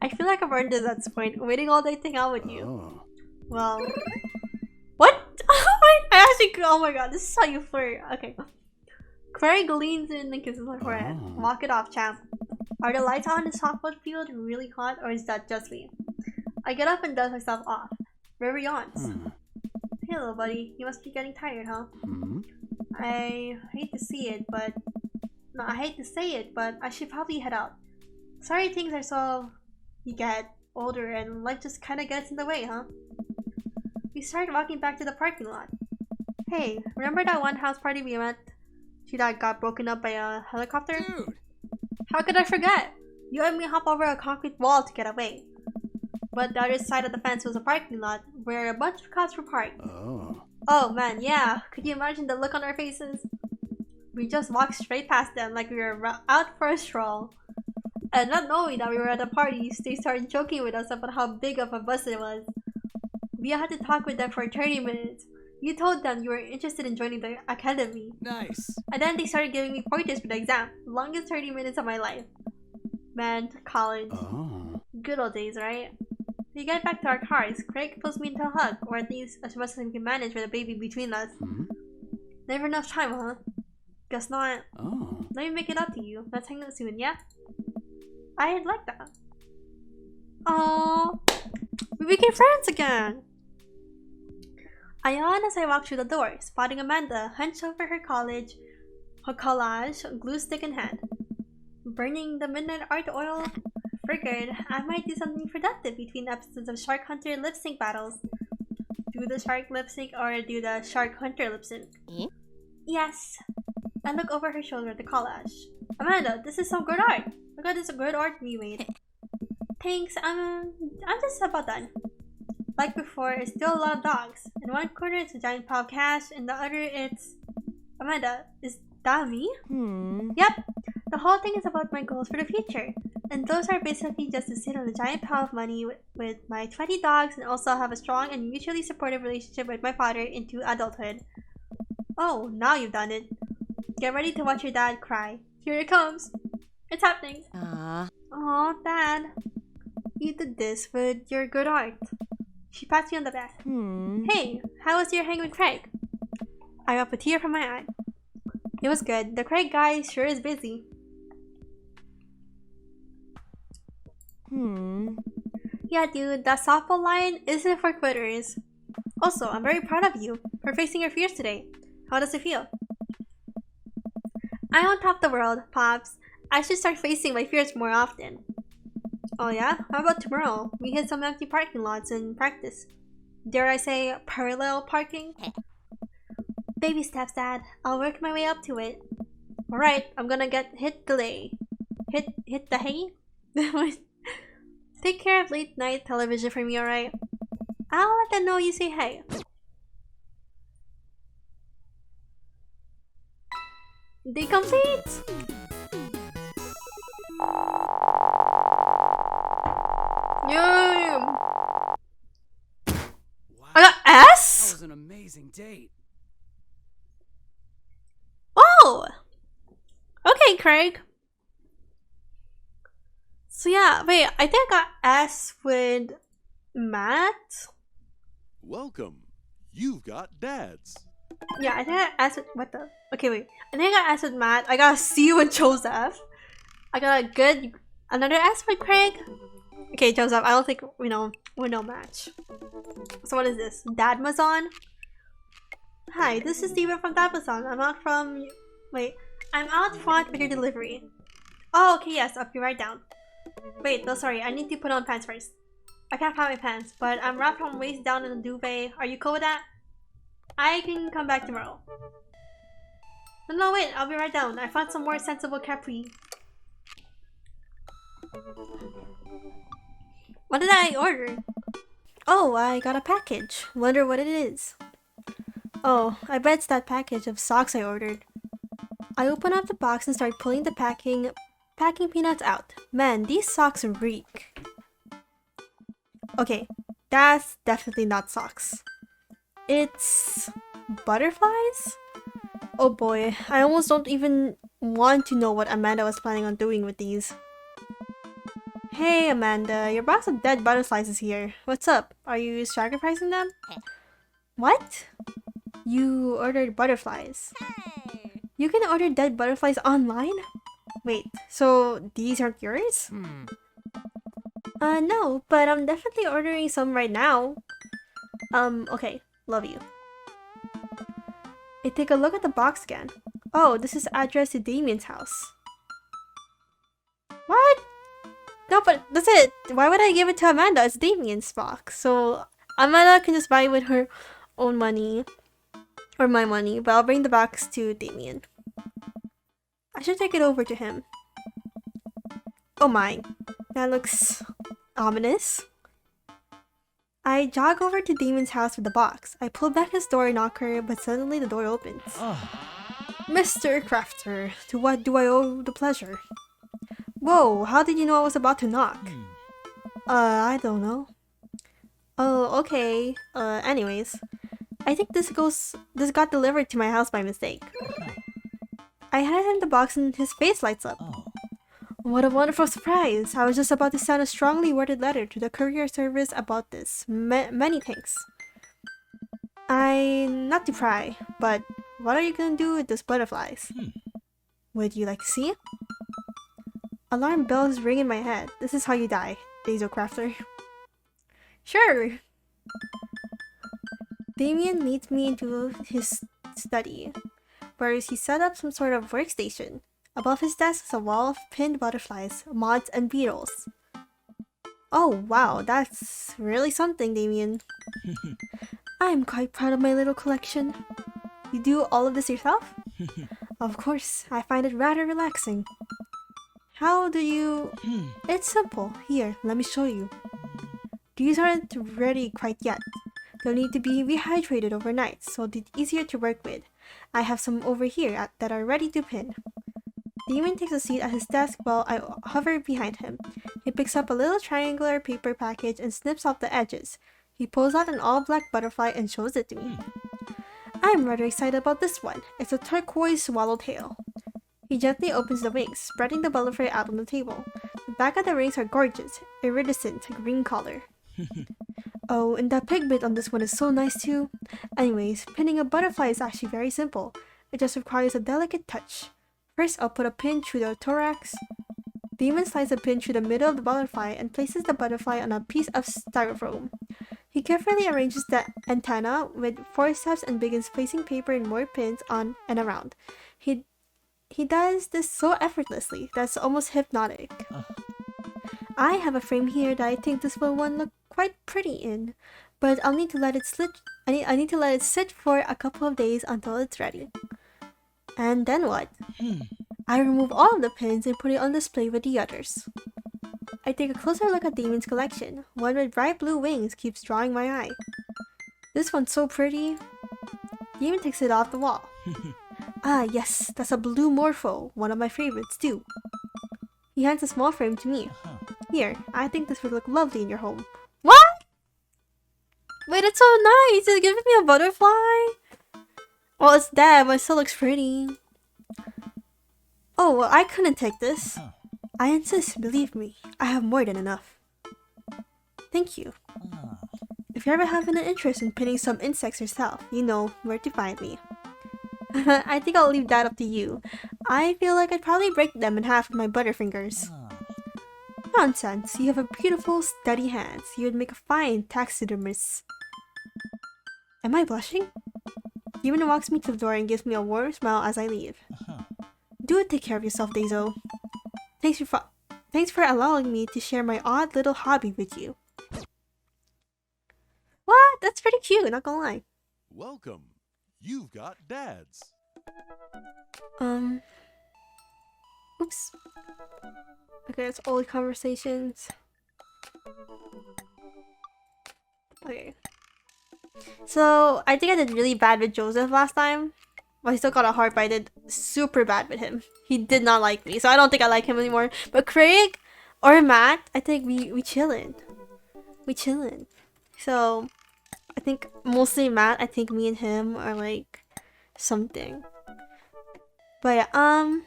I feel like I've earned it at this point, waiting all day to hang out with you. Oh. Well, what? Oh my god, this is how you flirt. Okay. Craig leans in and kisses my forehead. Oh. Walk it off, champ. Are the lights on in the softball field really hot, or is that just me? I get up and dust myself off. River yawns. Hmm. Hey, little buddy, you must be getting tired, huh? Hmm? I hate to see it, but no, I hate to say it, but I should probably head out. Sorry, things are so you get older and life just kind of gets in the way, huh? We started walking back to the parking lot. Hey, remember that one house party we went to that got broken up by a helicopter? Dude. How could I forget? You and me hop over a concrete wall to get away. But the other side of the fence was a parking lot where a bunch of cars were parked. Oh. Oh man, yeah. Could you imagine the look on our faces? We just walked straight past them like we were out for a stroll. And not knowing that we were at a party, they started joking with us about how big of a bus it was. We had to talk with them for 30 minutes. You told them you were interested in joining the academy. Nice. And then they started giving me pointers for the exam. Longest 30 minutes of my life. Man, college. Oh. Good old days, right? We get back to our cars. Craig pulls me into a hug, or at least as much as we can manage with a baby between us. Hmm? Never enough time, huh? Guess not. Oh. Let me make it up to you. Let's hang out soon, yeah? I'd like that. Oh, we became friends again! I yawn as I walk through the door, spotting Amanda hunched over her collage glue stick in hand. Burning the midnight art oil? Figured I might do something productive between episodes of Shark Hunter lip sync battles. Do the shark lip sync or do the Shark Hunter lip sync? Yes. I look over her shoulder at the collage. Amanda, this is some good art. Look at this good art we made. Thanks, I'm just about done. Like before, it's still a lot of dogs. In one corner it's a giant pile of cash, in the other it's... Amanda, is that me? Yep. The whole thing is about my goals for the future. And those are basically just to sit on a giant pile of money with my 20 dogs and also have a strong and mutually supportive relationship with my father into adulthood. Oh, now you've done it. Get ready to watch your dad cry. Here it comes. It's happening. Aw, Dad. You did this with your good art. She pats me on the back. Hey, how was your hang with Craig? I got a tear from my eye. It was good. The Craig guy sure is busy. Yeah, dude, that softball line isn't for quitters. Also, I'm very proud of you for facing your fears today. How does it feel? I'm on top of the world, Pops. I should start facing my fears more often. Oh yeah? How about tomorrow? We hit some empty parking lots and practice. Dare I say, parallel parking? Baby steps, Dad. I'll work my way up to it. Alright, I'm gonna hit the hay. Hit the hay? Take care of late night television for me, alright? I'll let them know you say hey. They complete! Yeah. date. Oh! Okay, Craig. So yeah, wait, I think I got S with Matt. Welcome. You've got dads. Yeah, I think I asked with, what the? Okay, wait. I think I asked with Matt. I got a C with Joseph. I got a good, another S with Craig. Okay, Joseph, I don't think we know match. So what is this? Dadmazon? Hi, this is Steven from Dadmazon. I'm out front with your delivery. Oh, okay, yes, I'll be right down. Wait, no, sorry, I need to put on pants first. I can't find my pants, but I'm wrapped from waist down in the duvet. Are you cool with that? I can come back tomorrow. No, wait, I'll be right down. I found some more sensible capri. What did I order? Oh, I got a package. Wonder what it is. Oh, I bet it's that package of socks I ordered. I open up the box and start pulling the packing peanuts out. Man, these socks reek. Okay, that's definitely not socks. It's butterflies? Oh boy, I almost don't even want to know what Amanda was planning on doing with these. Hey Amanda, your box of dead butterflies is here. What's up? Are you sacrificing them? What? You ordered butterflies. You can order dead butterflies online? Wait, so these aren't yours? No, but I'm definitely ordering some right now. Okay, love you. Hey, take a look at the box again. Oh, this is addressed to Damien's house. What? No, but that's it. Why would I give it to Amanda? It's Damien's box. So Amanda can just buy it with her own money. Or my money, but I'll bring the box to Damien. I should take it over to him. Oh my, that looks ominous. I jog over to Damien's house with the box. I pull back his door knocker, but suddenly the door opens. Mr. Crafter, to what do I owe the pleasure? Whoa, how did you know I was about to knock? I don't know. Oh, okay. Anyways. I think this got delivered to my house by mistake. I hand him the box and his face lights up. What a wonderful surprise! I was just about to send a strongly worded letter to the courier service about this. Many thanks. Not to pry, but what are you gonna do with those butterflies? Would you like to see? Alarm bells ring in my head. This is how you die, Dazo Crafter. Sure! Damien leads me into his study, where he set up some sort of workstation. Above his desk is a wall of pinned butterflies, moths, and beetles. Oh wow, that's really something, Damien. I'm quite proud of my little collection. You do all of this yourself? Of course, I find it rather relaxing. How do you... It's simple. Here, let me show you. These aren't ready quite yet. They'll need to be rehydrated overnight, so they're easier to work with. I have some over here that are ready to pin. Damien takes a seat at his desk while I hover behind him. He picks up a little triangular paper package and snips off the edges. He pulls out an all-black butterfly and shows it to me. I'm rather excited about this one. It's a turquoise swallowtail. He gently opens the wings, spreading the butterfly out on the table. The back of the wings are gorgeous, iridescent green color. Oh, and that pigment on this one is so nice too. Anyways, pinning a butterfly is actually very simple. It just requires a delicate touch. First, I'll put a pin through the thorax. Damien slides a pin through the middle of the butterfly and places the butterfly on a piece of styrofoam. He carefully arranges the antenna with forceps and begins placing paper and more pins on and around. He does this so effortlessly that's almost hypnotic. I have a frame here that I think this will look quite pretty in, but I'll need to let it I need to let it sit for a couple of days until it's ready. And then what? I remove all of the pins and put it on display with the others. I take a closer look at Damien's collection. One with bright blue wings keeps drawing my eye. This one's so pretty. Damien takes it off the wall. Ah yes, that's a blue morpho, one of my favorites too. He hands a small frame to me. Here, I think this would look lovely in your home. What? Wait, it's so nice! It's giving me a butterfly? Well, it's dead, but it still looks pretty. Oh, well, I couldn't take this. I insist, believe me. I have more than enough. Thank you. If you ever have an interest in pinning some insects yourself, you know where to find me. I think I'll leave that up to you. I feel like I'd probably break them in half with my butterfingers. Nonsense. You have a beautiful, steady hands. You would make a fine taxidermist. Am I blushing? He even walks me to the door and gives me a warm smile as I leave. Do take care of yourself, Daiso. Thanks for allowing me to share my odd little hobby with you. What? That's pretty cute, not gonna lie. Welcome. You've got dads. Oops. Okay, it's old conversations. Okay. So, I think I did really bad with Joseph last time. Well, he still got a heart, but I did super bad with him. He did not like me, so I don't think I like him anymore. But Craig or Matt, I think we chillin'. We chillin'. So, I think mostly Matt, I think me and him are like something. But yeah,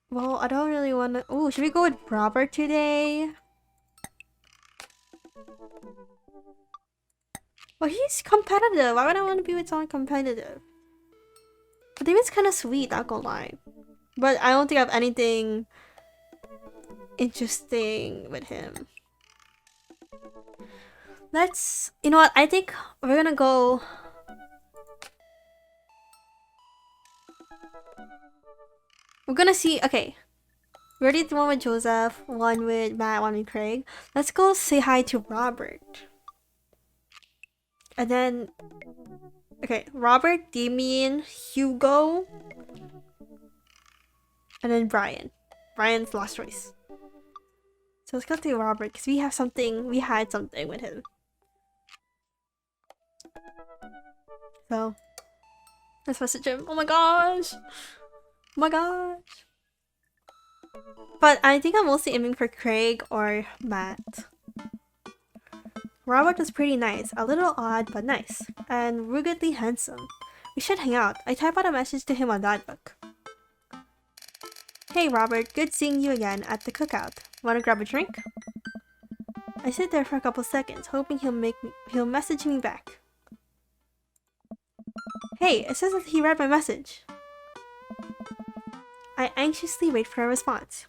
well, I don't really wanna. Ooh, should we go with Robert today? Well, he's competitive. Why would I want to be with someone competitive? But David's kind of sweet, not gonna lie. But I don't think I have anything interesting with him. Let's. You know what? I think we're gonna go. We're gonna see. Okay. We already did one with Joseph, one with Matt, one with Craig. Let's go say hi to Robert. And then, okay, Robert, Damien, Hugo, and then Brian. Brian's last choice. So let's go to Robert because we had something with him. So let's message him. Oh my gosh. Oh my gosh. But I think I'm mostly aiming for Craig or Matt. Robert was pretty nice, a little odd but nice, and ruggedly handsome. We should hang out. I type out a message to him on Notebook. Hey Robert, good seeing you again at the cookout. Wanna grab a drink? I sit there for a couple seconds, hoping he'll message me back. Hey, it says that he read my message. I anxiously wait for a response.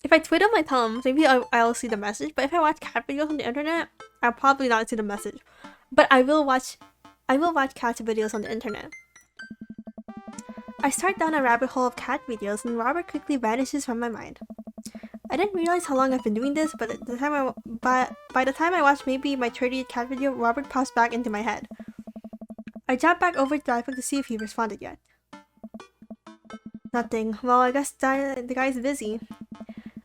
If I twiddle my thumbs, maybe I'll see the message. But if I watch cat videos on the internet, I'll probably not see the message. But I will watch cat videos on the internet. I start down a rabbit hole of cat videos, and Robert quickly vanishes from my mind. I didn't realize how long I've been doing this, but by the time I watched maybe my 30th cat video, Robert pops back into my head. I jump back over to Notebook to see if he responded yet. Nothing. Well, I guess the guy's busy.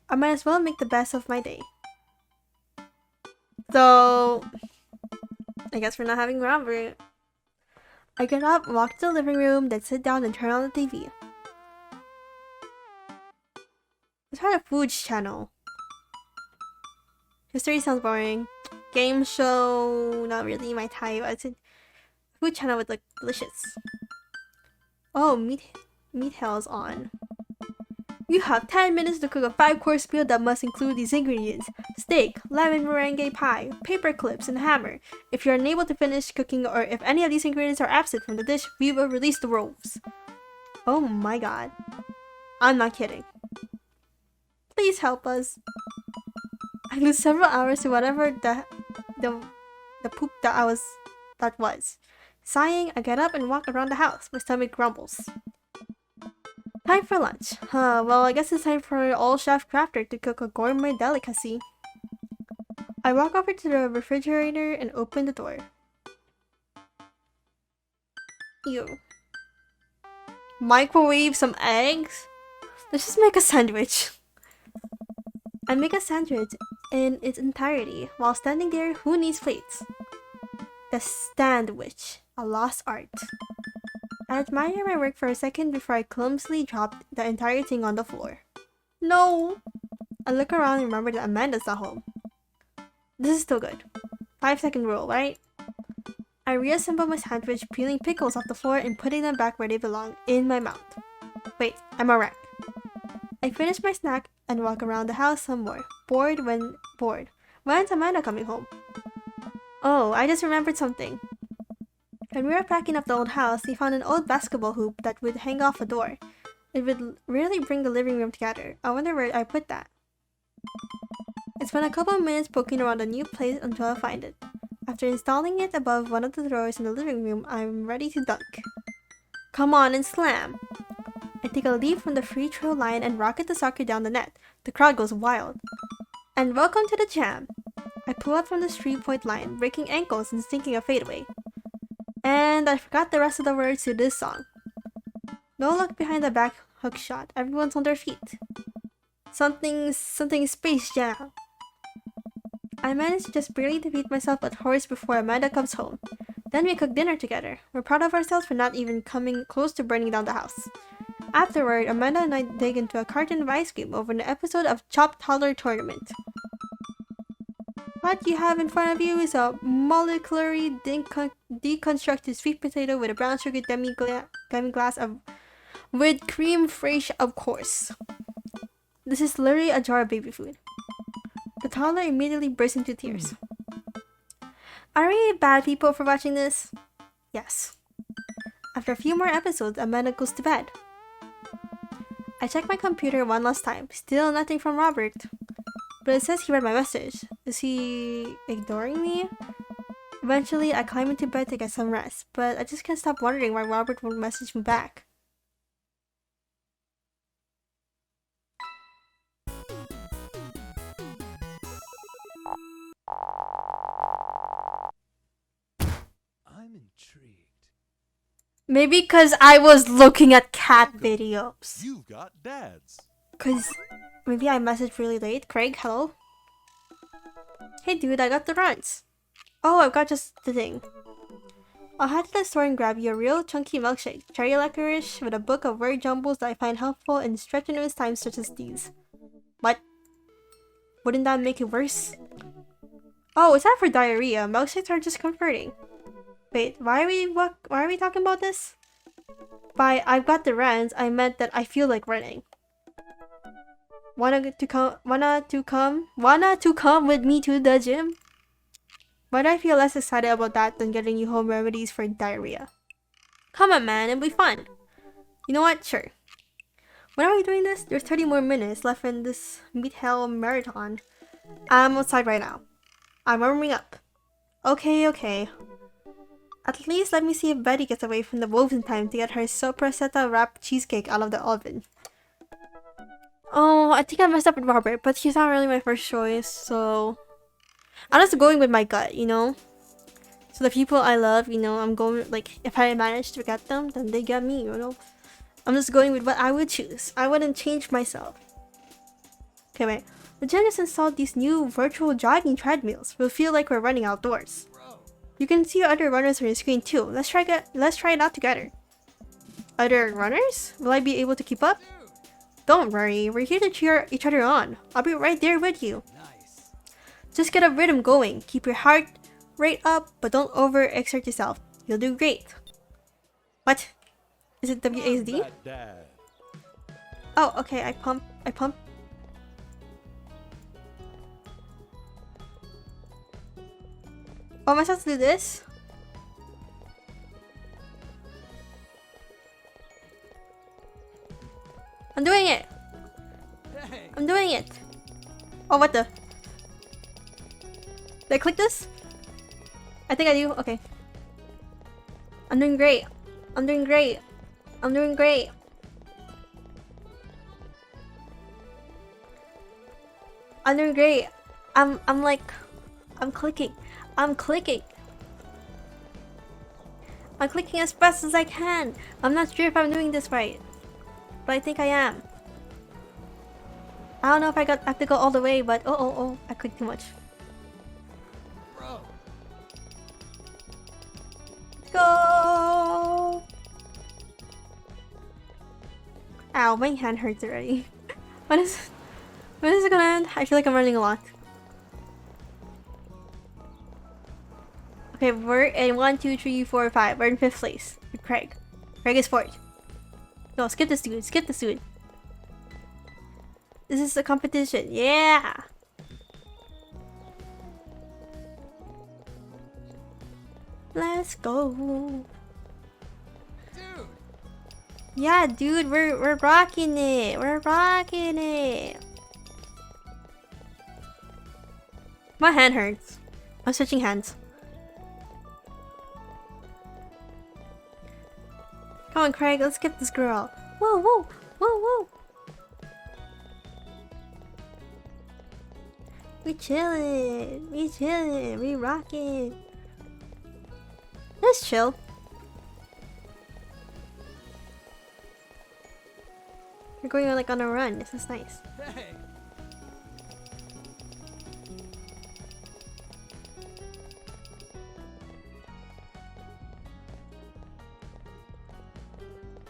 I might as well make the best of my day. So, I guess we're not having Robert. I get up, walk to the living room, then sit down and turn on the TV. Let's try a food channel. History sounds boring. Game show, not really my type. I'd say food channel would look delicious. Oh, meat hell's on. You have 10 minutes to cook a 5-course meal that must include these ingredients: steak, lemon meringue pie, paper clips, and hammer. If you're unable to finish cooking or if any of these ingredients are absent from the dish, we will release the wolves. Oh my god. I'm not kidding. Please help us. I lose several hours to whatever the poop that was. Sighing, I get up and walk around the house. My stomach grumbles. Time for lunch. Well, I guess it's time for old Chef Crafter to cook a gourmet delicacy. I walk over to the refrigerator and open the door. Ew. Microwave some eggs? Let's just make a sandwich. I make a sandwich in its entirety. While standing there, who needs plates? The sandwich, a lost art. I admire my work for a second before I clumsily drop the entire thing on the floor. No! I look around and remember that Amanda's not home. This is still good. 5-second rule, right? I reassemble my sandwich, peeling pickles off the floor and putting them back where they belong, in my mouth. Wait, I'm a wreck. I finish my snack and walk around the house some more. Bored. When's Amanda coming home? Oh, I just remembered something. When we were packing up the old house, we found an old basketball hoop that would hang off a door. It would really bring the living room together. I wonder where I put that. I spent a couple of minutes poking around the new place until I find it. After installing it above one of the drawers in the living room, I'm ready to dunk. Come on and slam! I take a leap from the free throw line and rocket the soccer down the net. The crowd goes wild. And welcome to the jam! I pull up from the 3-point line, breaking ankles and sinking a fadeaway. And I forgot the rest of the words to this song. No luck behind the back hook shot. Everyone's on their feet. Something Space Jam. I managed to just barely defeat myself at horse before Amanda comes home. Then we cook dinner together. We're proud of ourselves for not even coming close to burning down the house. Afterward, Amanda and I dig into a carton of ice cream over an episode of Chopped Toddler Tournament. What you have in front of you is a molecularly deconstructed sweet potato with a brown sugar demi-glace with cream fraiche, of course. This is literally a jar of baby food. The toddler immediately bursts into tears. Are we bad people for watching this? Yes. After a few more episodes, Amanda goes to bed. I check my computer one last time. Still nothing from Robert. But it says he read my message. Is he ignoring me? Eventually, I climb into bed to get some rest, but I just can't stop wondering why Robert won't message me back. I'm intrigued. Maybe because I was looking at cat videos. You've got dads. Because maybe I messaged really late. Craig, hello? Hey dude, I got the runs. Oh, I've got just the thing. I'll head to the store and grab you a real chunky milkshake. Cherry licorice with a book of word jumbles that I find helpful in strenuous times such as these. What? Wouldn't that make it worse? Oh, is that for diarrhea? Milkshakes are just comforting. Wait, why are we talking about this? By I've got the runs, I meant that I feel like running. Wanna to come with me to the gym? Why do I feel less excited about that than getting you home remedies for diarrhea? Come on, man, it'll be fun. You know what? Sure. When are we doing this? There's 30 more minutes left in this Meat Hell marathon. I'm outside right now. I'm warming up. Okay. At least let me see if Betty gets away from the wolves in time to get her sopressata wrapped cheesecake out of the oven. Oh, I think I messed up with Robert, but he's not really my first choice, so... I'm just going with my gut, you know? So the people I love, you know, I'm going, like, if I manage to get them, then they get me, you know? I'm just going with what I would choose. I wouldn't change myself. Okay, wait. The gym just installed these new virtual jogging treadmills. We'll feel like we're running outdoors. You can see other runners on your screen too. Let's try it out together. Other runners? Will I be able to keep up? Don't worry, we're here to cheer each other on. I'll be right there with you. Nice. Just get a rhythm going. Keep your heart rate up, but don't overexert yourself. You'll do great. What? Is it WASD? That dad. Oh, okay, I pump. Oh, am I supposed to do this? I'm doing it! Hey. I'm doing it! Oh, what the? Did I click this? I think I do. Okay. I'm doing great. I'm doing great. I'm doing great. I'm doing great. I'm clicking. I'm clicking as fast as I can. I'm not sure if I'm doing this right, but I think I am. I don't know if I have to go all the way, but oh, I clicked too much. Bro. Go! Ow, my hand hurts already. What is When is it gonna end? I feel like I'm running a lot. Okay, we're in 1, 2, 3, 4, 5. We're in 5th place with Craig. Craig is 4th. No, skip this dude. Skip this dude. This is a competition. Yeah! Let's go. Dude! Yeah, dude, we're rocking it. We're rocking it. My hand hurts. I'm switching hands. Come on, Craig, let's get this girl. Whoa, whoa, whoa, whoa. We chillin', we rockin'. Let's chill. We're going like on a run. This is nice. Hey!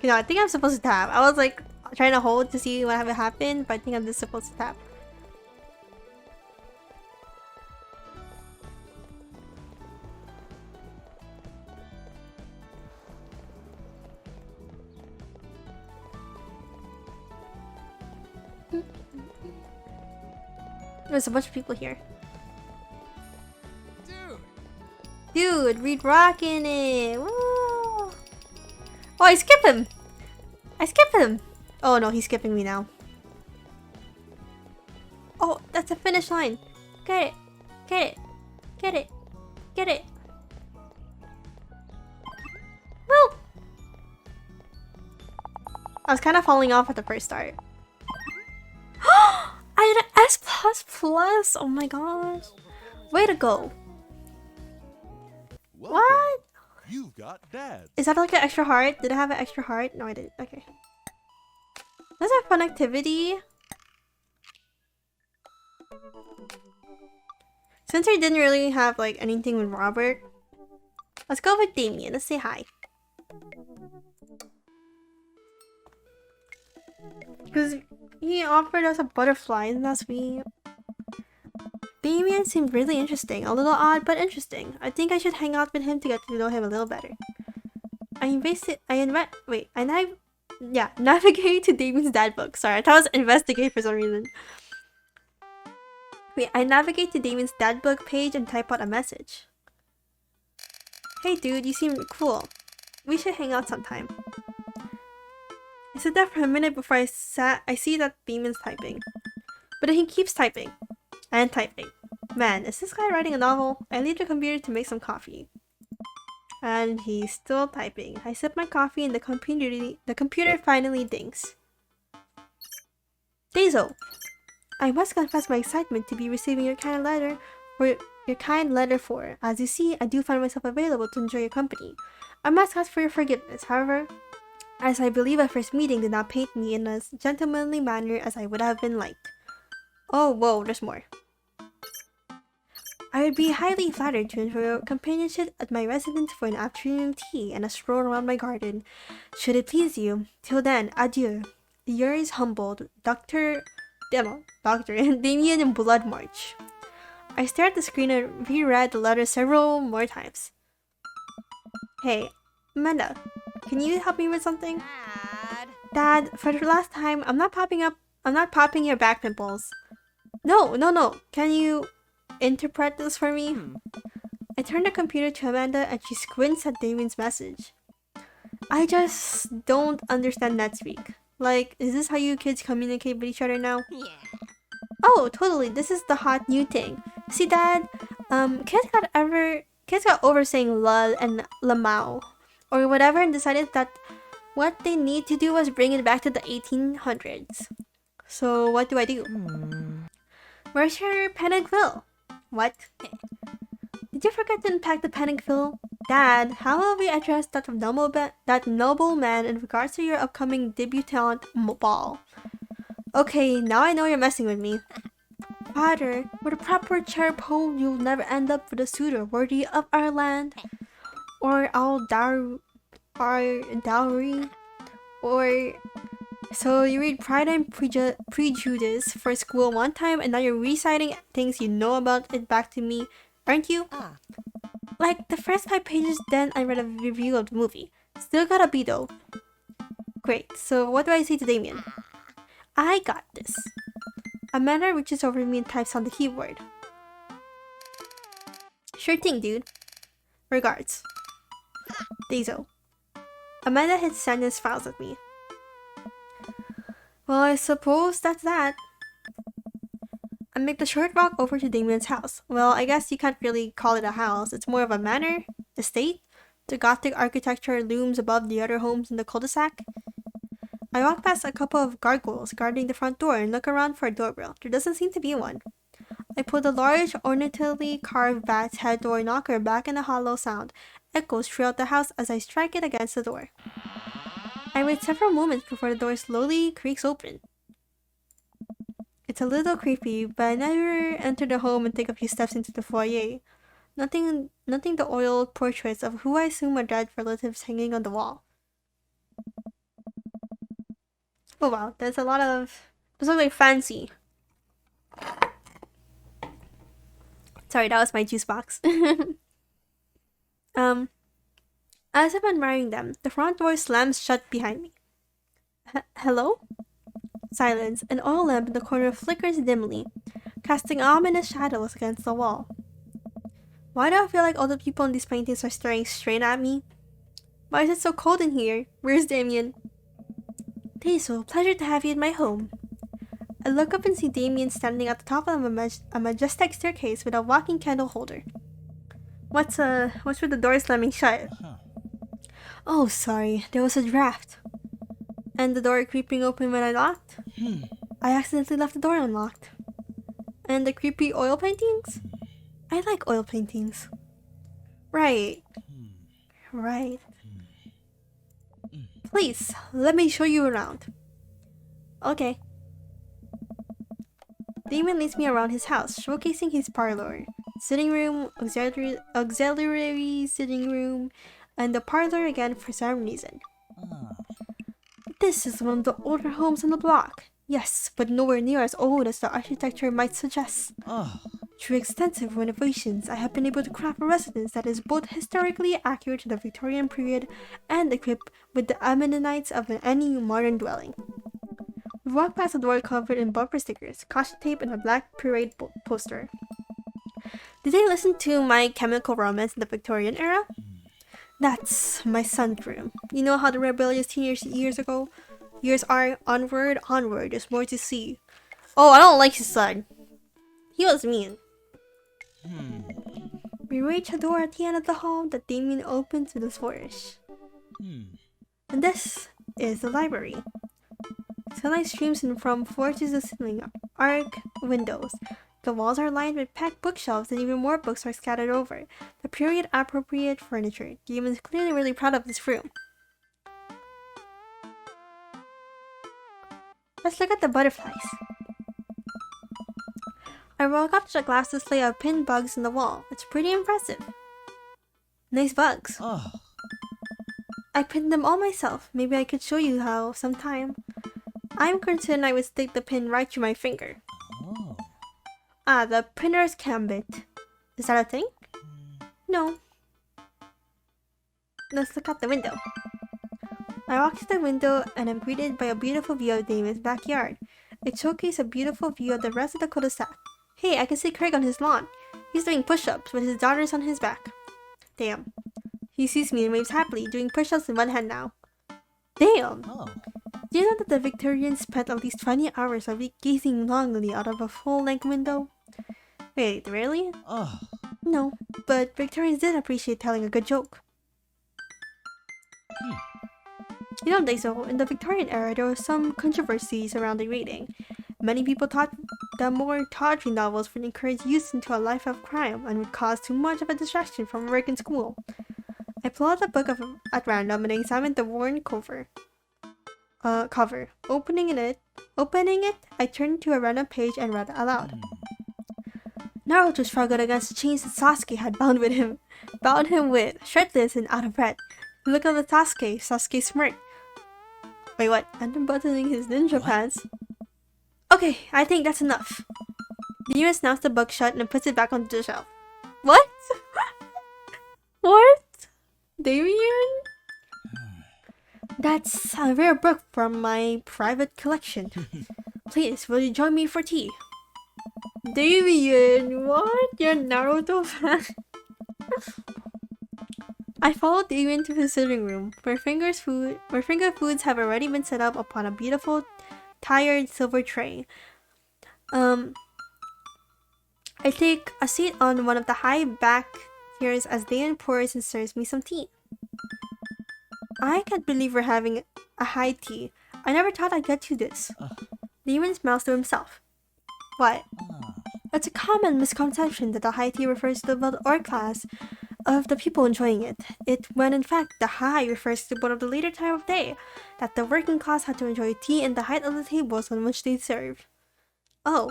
You know, I think I'm supposed to tap. I was like trying to hold to see what would happen, but I think I'm just supposed to tap. There's a bunch of people here. Dude, we rocking it! Woo! Oh, I skip him! I skip him! Oh no, he's skipping me now. Oh, that's a finish line! Get it! Get it! Get it! Get it! Woo! I was kind of falling off at the first start. I had an S++! Oh my gosh! Way to go! Welcome. What? You've got dads. Is that like an extra heart? Did I have an extra heart? No, I didn't. Okay. That's a fun activity. Since I didn't really have like anything with Robert, let's go with Damien. Let's say hi. Because he offered us a butterfly, isn't that sweet? Damien seemed really interesting. A little odd, but interesting. I think I should hang out with him to get to know him a little better. Navigate to Damien's dad book. Sorry, I thought it was investigate for some reason. Wait, I navigate to Damien's dad book page and type out a message. Hey dude, you seem cool. We should hang out sometime. I sit there for a minute before I see that Damien's typing. But then he keeps typing. And typing. Man, is this guy writing a novel? I leave the computer to make some coffee. And he's still typing. I sip my coffee and the computer finally dings. Dazo! I must confess my excitement to be receiving your kind letter for. As you see, I do find myself available to enjoy your company. I must ask for your forgiveness, however, as I believe our first meeting did not paint me in as gentlemanly manner as I would have been liked. Oh, whoa, there's more. I would be highly flattered to enjoy your companionship at my residence for an afternoon tea and a stroll around my garden, should it please you. Till then, adieu. Yours humbled, Dr. Damien Bloodmarch. I stared at the screen and reread the letter several more times. Hey, Amanda, can you help me with something? Dad, for the last time, I'm not popping your back pimples. No. Can you interpret this for me? I turn the computer to Amanda and she squints at Damien's message. I just don't understand NetSpeak. Like, is this how you kids communicate with each other now? Yeah. Oh, totally. This is the hot new thing. See, Dad? Kids got over saying lol and lamau or whatever and decided that what they need to do was bring it back to the 1800s. So what do I do? Where's your pen and quill? What? Did you forget to unpack the pen and quill? Dad, how will we address that noble man in regards to your upcoming debutante ball? Okay, now I know you're messing with me. Father, with a proper cherub home, you'll never end up with a suitor worthy of our land, or our dowry, or So you read Pride and Prejudice for school one time and now you're reciting things you know about it back to me, aren't you? Like the first 5 pages, then I read a review of the movie. Still gotta be though. Great, so what do I say to Damien? I got this. Amanda reaches over me and types on the keyboard. Sure thing, dude. Regards. Dazo. Amanda hits send and smiles at me. Well, I suppose that's that. I make the short walk over to Damien's house. Well, I guess you can't really call it a house. It's more of a manor, estate. The Gothic architecture looms above the other homes in the cul-de-sac. I walk past a couple of gargoyles guarding the front door and look around for a doorbell. There doesn't seem to be one. I put the large, ornately carved bat's head door knocker back and a hollow sound echoes throughout the house as I strike it against the door. I wait several moments before the door slowly creaks open. It's a little creepy, but I never enter the home and take a few steps into the foyer. Nothing the oiled portraits of who I assume are dead relatives hanging on the wall. Oh wow, there's a lot of... Those look like fancy. Sorry, that was my juice box. As I'm admiring them, the front door slams shut behind me. Hello? Silence. An oil lamp in the corner flickers dimly, casting ominous shadows against the wall. Why do I feel like all the people in these paintings are staring straight at me? Why is it so cold in here? Where's Damien? Hazel, pleasure to have you in my home. I look up and see Damien standing at the top of a majestic staircase with a walking candle holder. What's with the door slamming shut? Oh, sorry, there was a draft. And the door creeping open when I locked? I accidentally left the door unlocked. And the creepy oil paintings? I like oil paintings. Right. Right. Please, let me show you around. Okay. Damien leads me around his house, showcasing his parlor, sitting room, auxiliary sitting room, and the parlor again for some reason. This is one of the older homes on the block. Yes, but nowhere near as old as the architecture might suggest. Through extensive renovations, I have been able to craft a residence that is both historically accurate to the Victorian period and equipped with the amenities of any modern dwelling. We walk past a door covered in bumper stickers, caution tape, and a black parade poster. Did they listen to My Chemical Romance in the Victorian era? That's my son's room. You know how the rebellious teenage years are? Onward, there's more to see. Oh, I don't like his son. He was mean. We reach a door at the end of the hall that Damien opens with a flourish. And this is the library. Sunlight streams in from floor to the ceiling, arc windows. The walls are lined with packed bookshelves and even more books are scattered over. The period-appropriate furniture. Damien is clearly really proud of this room. Let's look at the butterflies. I walk up to the glass display of pinned bugs in the wall. It's pretty impressive. Nice bugs. I pinned them all myself. Maybe I could show you how sometime. I'm concerned I would stick the pin right through my finger. The pinner's gambit. Is that a thing? No. Let's look out the window. I walk to the window and am greeted by a beautiful view of Damien's backyard. It showcases a beautiful view of the rest of the cul-de-sac. Hey, I can see Craig on his lawn. He's doing push-ups with his daughters on his back. Damn. He sees me and waves happily, doing push-ups in one hand now. Damn! Do you know that the Victorians spent at least 20 hours a week gazing longingly out of a full-length window? Wait, really? No, but Victorians did appreciate telling a good joke. You know, Daisy, in the Victorian era, there was some controversy surrounding reading. Many people thought that more tawdry novels would encourage youth into a life of crime and would cause too much of a distraction from work and school. I pulled out the book at random and examined the worn cover. Opening it, I turned to a random page and read aloud. Naruto struggled against the chains that Sasuke had bound him with, shirtless and out of breath. He looked at Sasuke smirked. Wait, what? Unbuttoning his ninja pants. Okay, I think that's enough. Demon snaps the book shut and puts it back onto the shelf. What? What? Damien? That's a rare book from my private collection. Please, will you join me for tea? Damien, what? You're a Naruto fan? I followed Damien to his sitting room, where finger foods have already been set up upon a beautiful, tired silver tray. I take a seat on one of the high back chairs as Damien pours and serves me some tea. I can't believe we're having a high tea. I never thought I'd get to this. Damien smiles to himself. What? It's a common misconception that the high tea refers to the lower class of the people enjoying it. When in fact the high refers to one of the later time of day, that the working class had to enjoy tea in the height of the tables on which they served. Oh,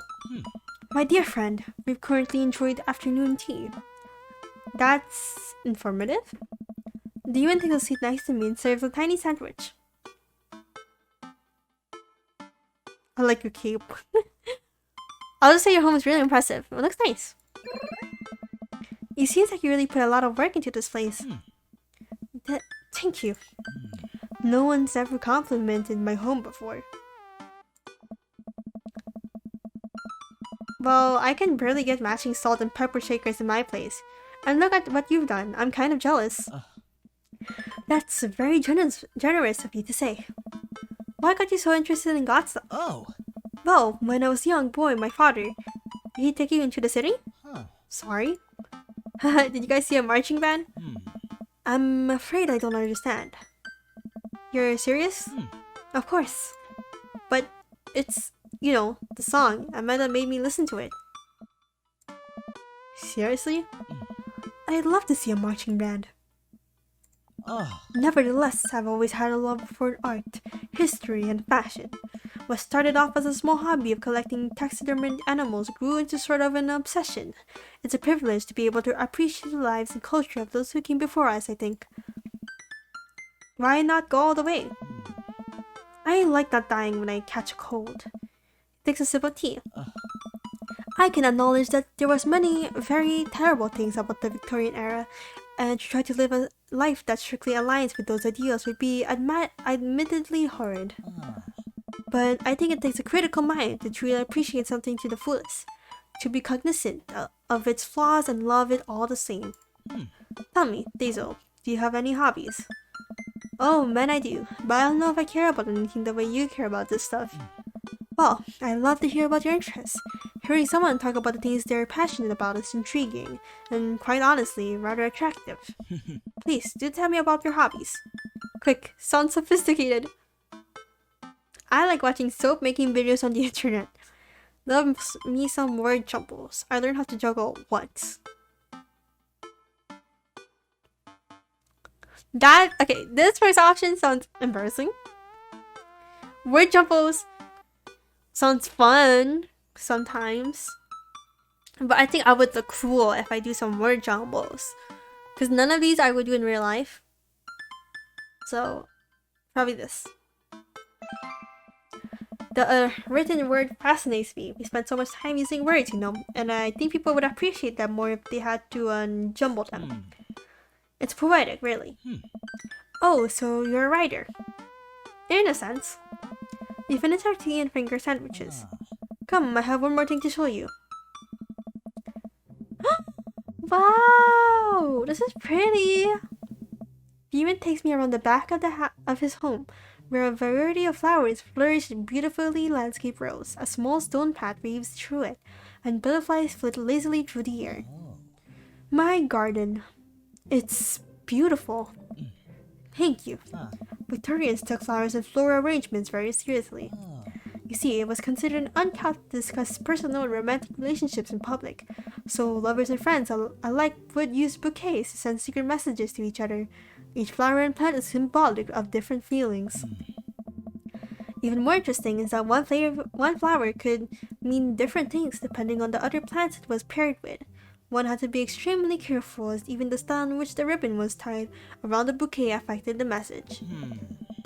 my dear friend, we've currently enjoyed afternoon tea. That's informative. Demon takes a seat next to me and serves a tiny sandwich. I like your cape. I'll just say your home is really impressive. It looks nice. It seems like you really put a lot of work into this place. Thank you. No one's ever complimented my home before. Well, I can barely get matching salt and pepper shakers in my place. And look at what you've done. I'm kind of jealous. That's very generous of you to say. Why got you so interested in God stuff? Oh. Well, when I was a young boy, my father... Did he take you into the city? Sorry? Did you guys see a marching band? I'm afraid I don't understand. You're serious? Of course. But it's, you know, the song. Amanda made me listen to it. Seriously? I'd love to see a marching band. Nevertheless, I've always had a love for art, history, and fashion. What started off as a small hobby of collecting taxidermied animals grew into sort of an obsession. It's a privilege to be able to appreciate the lives and culture of those who came before us, I think. Why not go all the way? I like not dying when I catch a cold. Takes a sip of tea. I can acknowledge that there was many very terrible things about the Victorian era, and to try to live a life that strictly aligns with those ideals would be admittedly horrid. But I think it takes a critical mind to truly appreciate something to the fullest, to be cognizant of its flaws and love it all the same. Tell me, Daisel, do you have any hobbies? Oh man, I do, but I don't know if I care about anything the way you care about this stuff. Well, I love to hear about your interests. Hearing someone talk about the things they're passionate about is intriguing, and quite honestly, rather attractive. Please, do tell me about your hobbies. Quick, sound sophisticated. I like watching soap making videos on the internet. Love me some word jumbles. I learned how to juggle once. Okay, this first option sounds embarrassing. Word jumbles sounds fun sometimes. But I think I would look cool if I do some word jumbles. Because none of these I would do in real life. So, probably this. The written word fascinates me. We spend so much time using words, you know, and I think people would appreciate them more if they had to jumble them. It's poetic, really. Oh, so you're a writer. In a sense. We finish our tea and finger sandwiches. Come, I have one more thing to show you. Wow! This is pretty! Demon takes me around the back of his home, where a variety of flowers flourish in beautifully landscaped rows. A small stone path weaves through it, and butterflies flit lazily through the air. My garden. It's beautiful. Thank you. Victorians took flowers and floral arrangements very seriously. You see, it was considered uncut to discuss personal and romantic relationships in public, so lovers and friends alike would use bouquets to send secret messages to each other. Each flower and plant is symbolic of different feelings. Even more interesting is that one flower could mean different things depending on the other plants it was paired with. One had to be extremely careful as even the style in which the ribbon was tied around the bouquet affected the message.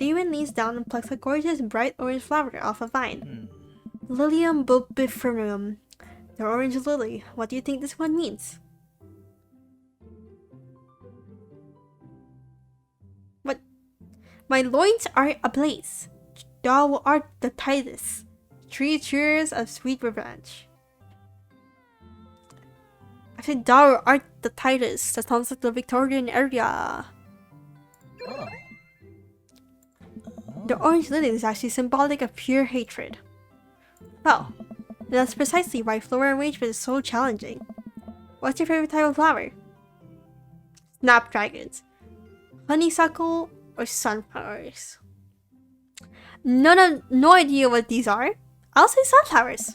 Damon leans down and plucks a gorgeous bright orange flower off a vine. Lilium bulbifernum. The orange lily. What do you think this one means? What? My loins are ablaze. Thou art the Titus. 3 cheers of sweet revenge. I said thou art the Titus. That sounds like the Victorian era. The orange lily is actually symbolic of pure hatred. Well, that's precisely why floral arrangement is so challenging. What's your favorite type of flower? Snapdragons, honeysuckle, or sunflowers? No idea what these are. I'll say sunflowers.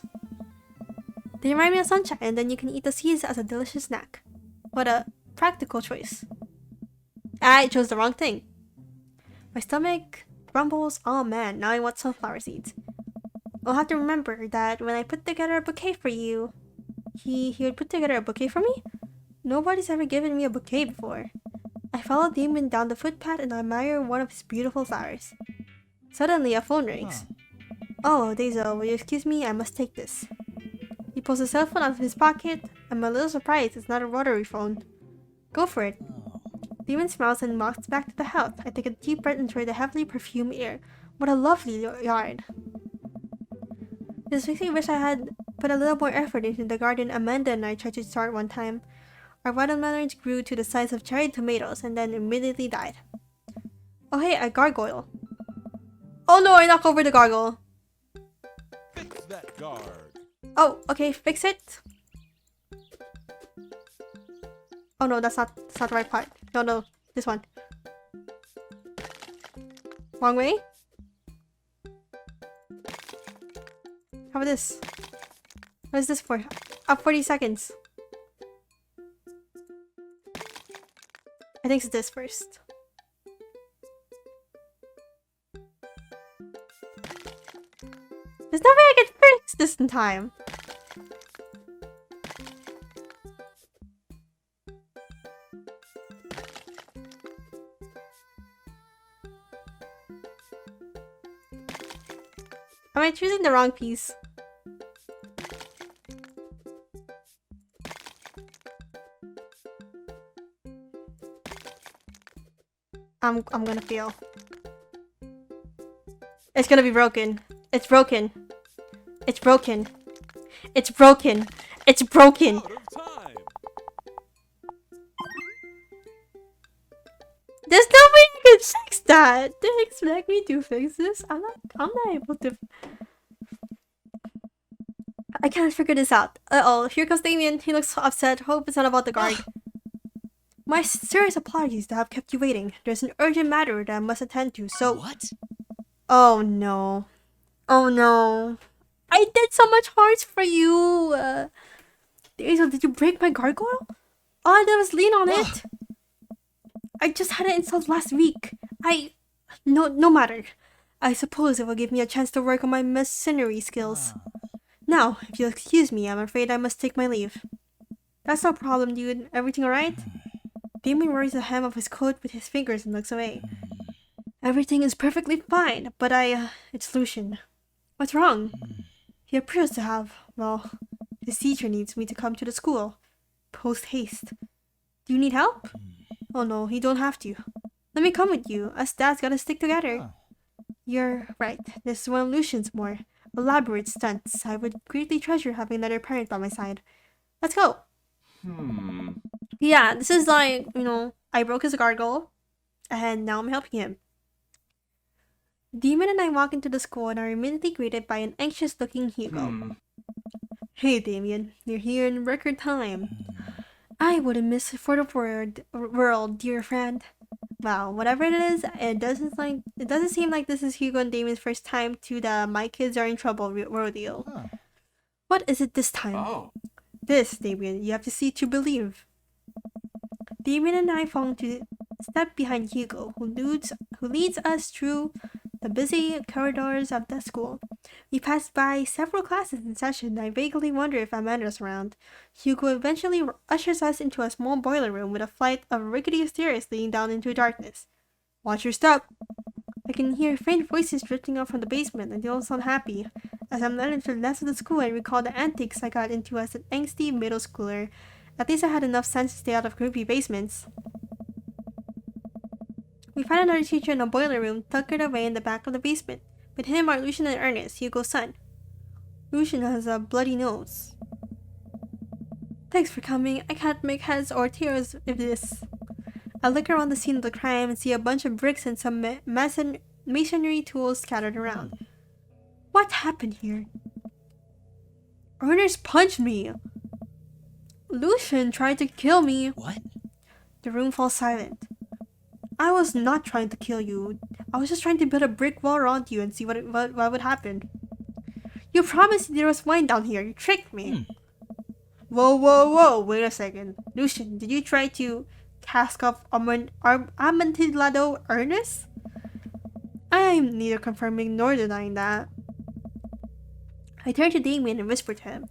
They remind me of sunshine, and then you can eat the seeds as a delicious snack. What a practical choice. I chose the wrong thing. My stomach grumbles. Oh man, now I want sunflower seeds. I'll have to remember that when I put together a bouquet for you. He would put together a bouquet for me? Nobody's ever given me a bouquet before. I follow Damon down the footpath and admire one of his beautiful flowers. Suddenly, a phone rings. Oh, Daisel, will you excuse me? I must take this. He pulls his cell phone out of his pocket. I'm a little surprised it's not a rotary phone. Go for it. Damon smiles and walks back to the house. I take a deep breath and enjoy the heavily perfumed air. What a lovely yard. This makes me wish I had put a little more effort into the garden Amanda and I tried to start one time. Our watermelons grew to the size of cherry tomatoes and then immediately died. Oh hey, a gargoyle. Oh no, I knocked over the gargoyle. Fix that guard. Oh, okay, fix it. Oh no, that's not the right part. No, this one. Wrong way? How about this? What is this for? Up 40 seconds. I think it's this first. There's no way I can fix this in time. Am I choosing the wrong piece? I'm gonna fail. It's gonna be broken. It's broken. It's broken. It's broken. It's broken. Out of time. There's no way I can fix that. They expect me to fix this. I'm not able to. I can't figure this out. Uh-oh, here comes Damien. He looks so upset. Hope it's not about the guard. My serious apologies to have kept you waiting. There's an urgent matter that I must attend to, so... What? Oh no. Oh no. I did so much hearts for you! Daisy, did you break my gargoyle? All I did was lean on it. I just had it installed last week. No matter. I suppose it will give me a chance to work on my mercenary skills. Now, if you'll excuse me, I'm afraid I must take my leave. That's no problem, dude. Everything alright? Damon worries the hem of his coat with his fingers and looks away. Everything is perfectly fine, but it's Lucian. What's wrong? He appears to have, well, his teacher needs me to come to the school. Post haste. Do you need help? Oh no, you don't have to. Let me come with you. Us dads gotta stick together. You're right. This is one of Lucian's more elaborate stunts. I would greatly treasure having another parent by my side. Let's go. Yeah, this is like, I broke his gargoyle, and now I'm helping him. Demon and I walk into the school and are immediately greeted by an anxious-looking Hugo. Hey, Damien, you're here in record time. I wouldn't miss it for the world, dear friend. Wow, whatever it is, it doesn't seem like this is Hugo and Damien's first time to the "my kids are in trouble" rodeo. What is it this time? This, Damien, you have to see to believe. Damien and I fall into step behind Hugo, who leads us through the busy corridors of the school. We pass by several classes in session. I vaguely wonder if Amanda's around. Hugo eventually ushers us into a small boiler room with a flight of rickety stairs leading down into darkness. Watch your step. I can hear faint voices drifting up from the basement, and they all sound happy. As I'm led into the rest of the school, I recall the antics I got into as an angsty middle schooler. At least I had enough sense to stay out of creepy basements. We find another teacher in a boiler room, tucked away in the back of the basement. With him are Lucian and Ernest, Hugo's son. Lucian has a bloody nose. Thanks for coming. I can't make heads or tails of this. I look around the scene of the crime and see a bunch of bricks and some masonry tools scattered around. What happened here? Ernest punched me. Lucian tried to kill me. What? The room falls silent. I was not trying to kill you. I was just trying to build a brick wall around you and see what would happen. You promised there was wine down here. You tricked me. Whoa. Wait a second. Lucian, did you try to cask off Amontillado Ernest? I'm neither confirming nor denying that. I turned to Damien and whispered to him.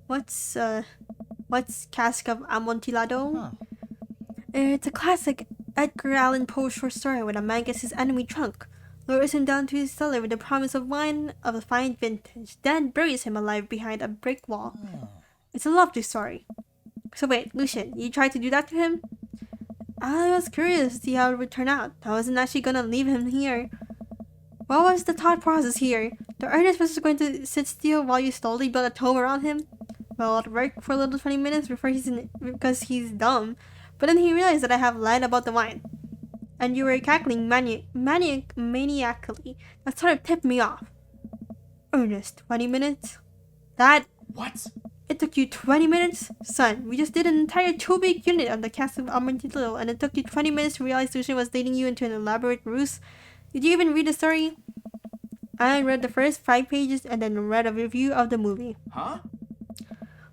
What's cask of Amontillado? Huh. It's a classic Edgar Allan Poe short story when a man gets his enemy drunk, lures him down to his cellar with the promise of wine of a fine vintage, then buries him alive behind a brick wall. It's a lovely story. So wait, Lucian, you tried to do that to him? I was curious to see how it would turn out. I wasn't actually gonna leave him here. What was the thought process here? The Ernest was just going to sit still while you slowly build a tomb around him? Well, it worked for a little 20 minutes because he's dumb. But then he realized that I have lied about the wine. And you were cackling maniacally. That sort of tipped me off. Ernest, 20 minutes? That... What? It took you 20 minutes? Son, we just did an entire 2-week unit on the cast of Armadillo, and it took you 20 minutes to realize Lucian was leading you into an elaborate ruse? Did you even read the story? I read the first 5 pages and then read a review of the movie. Huh?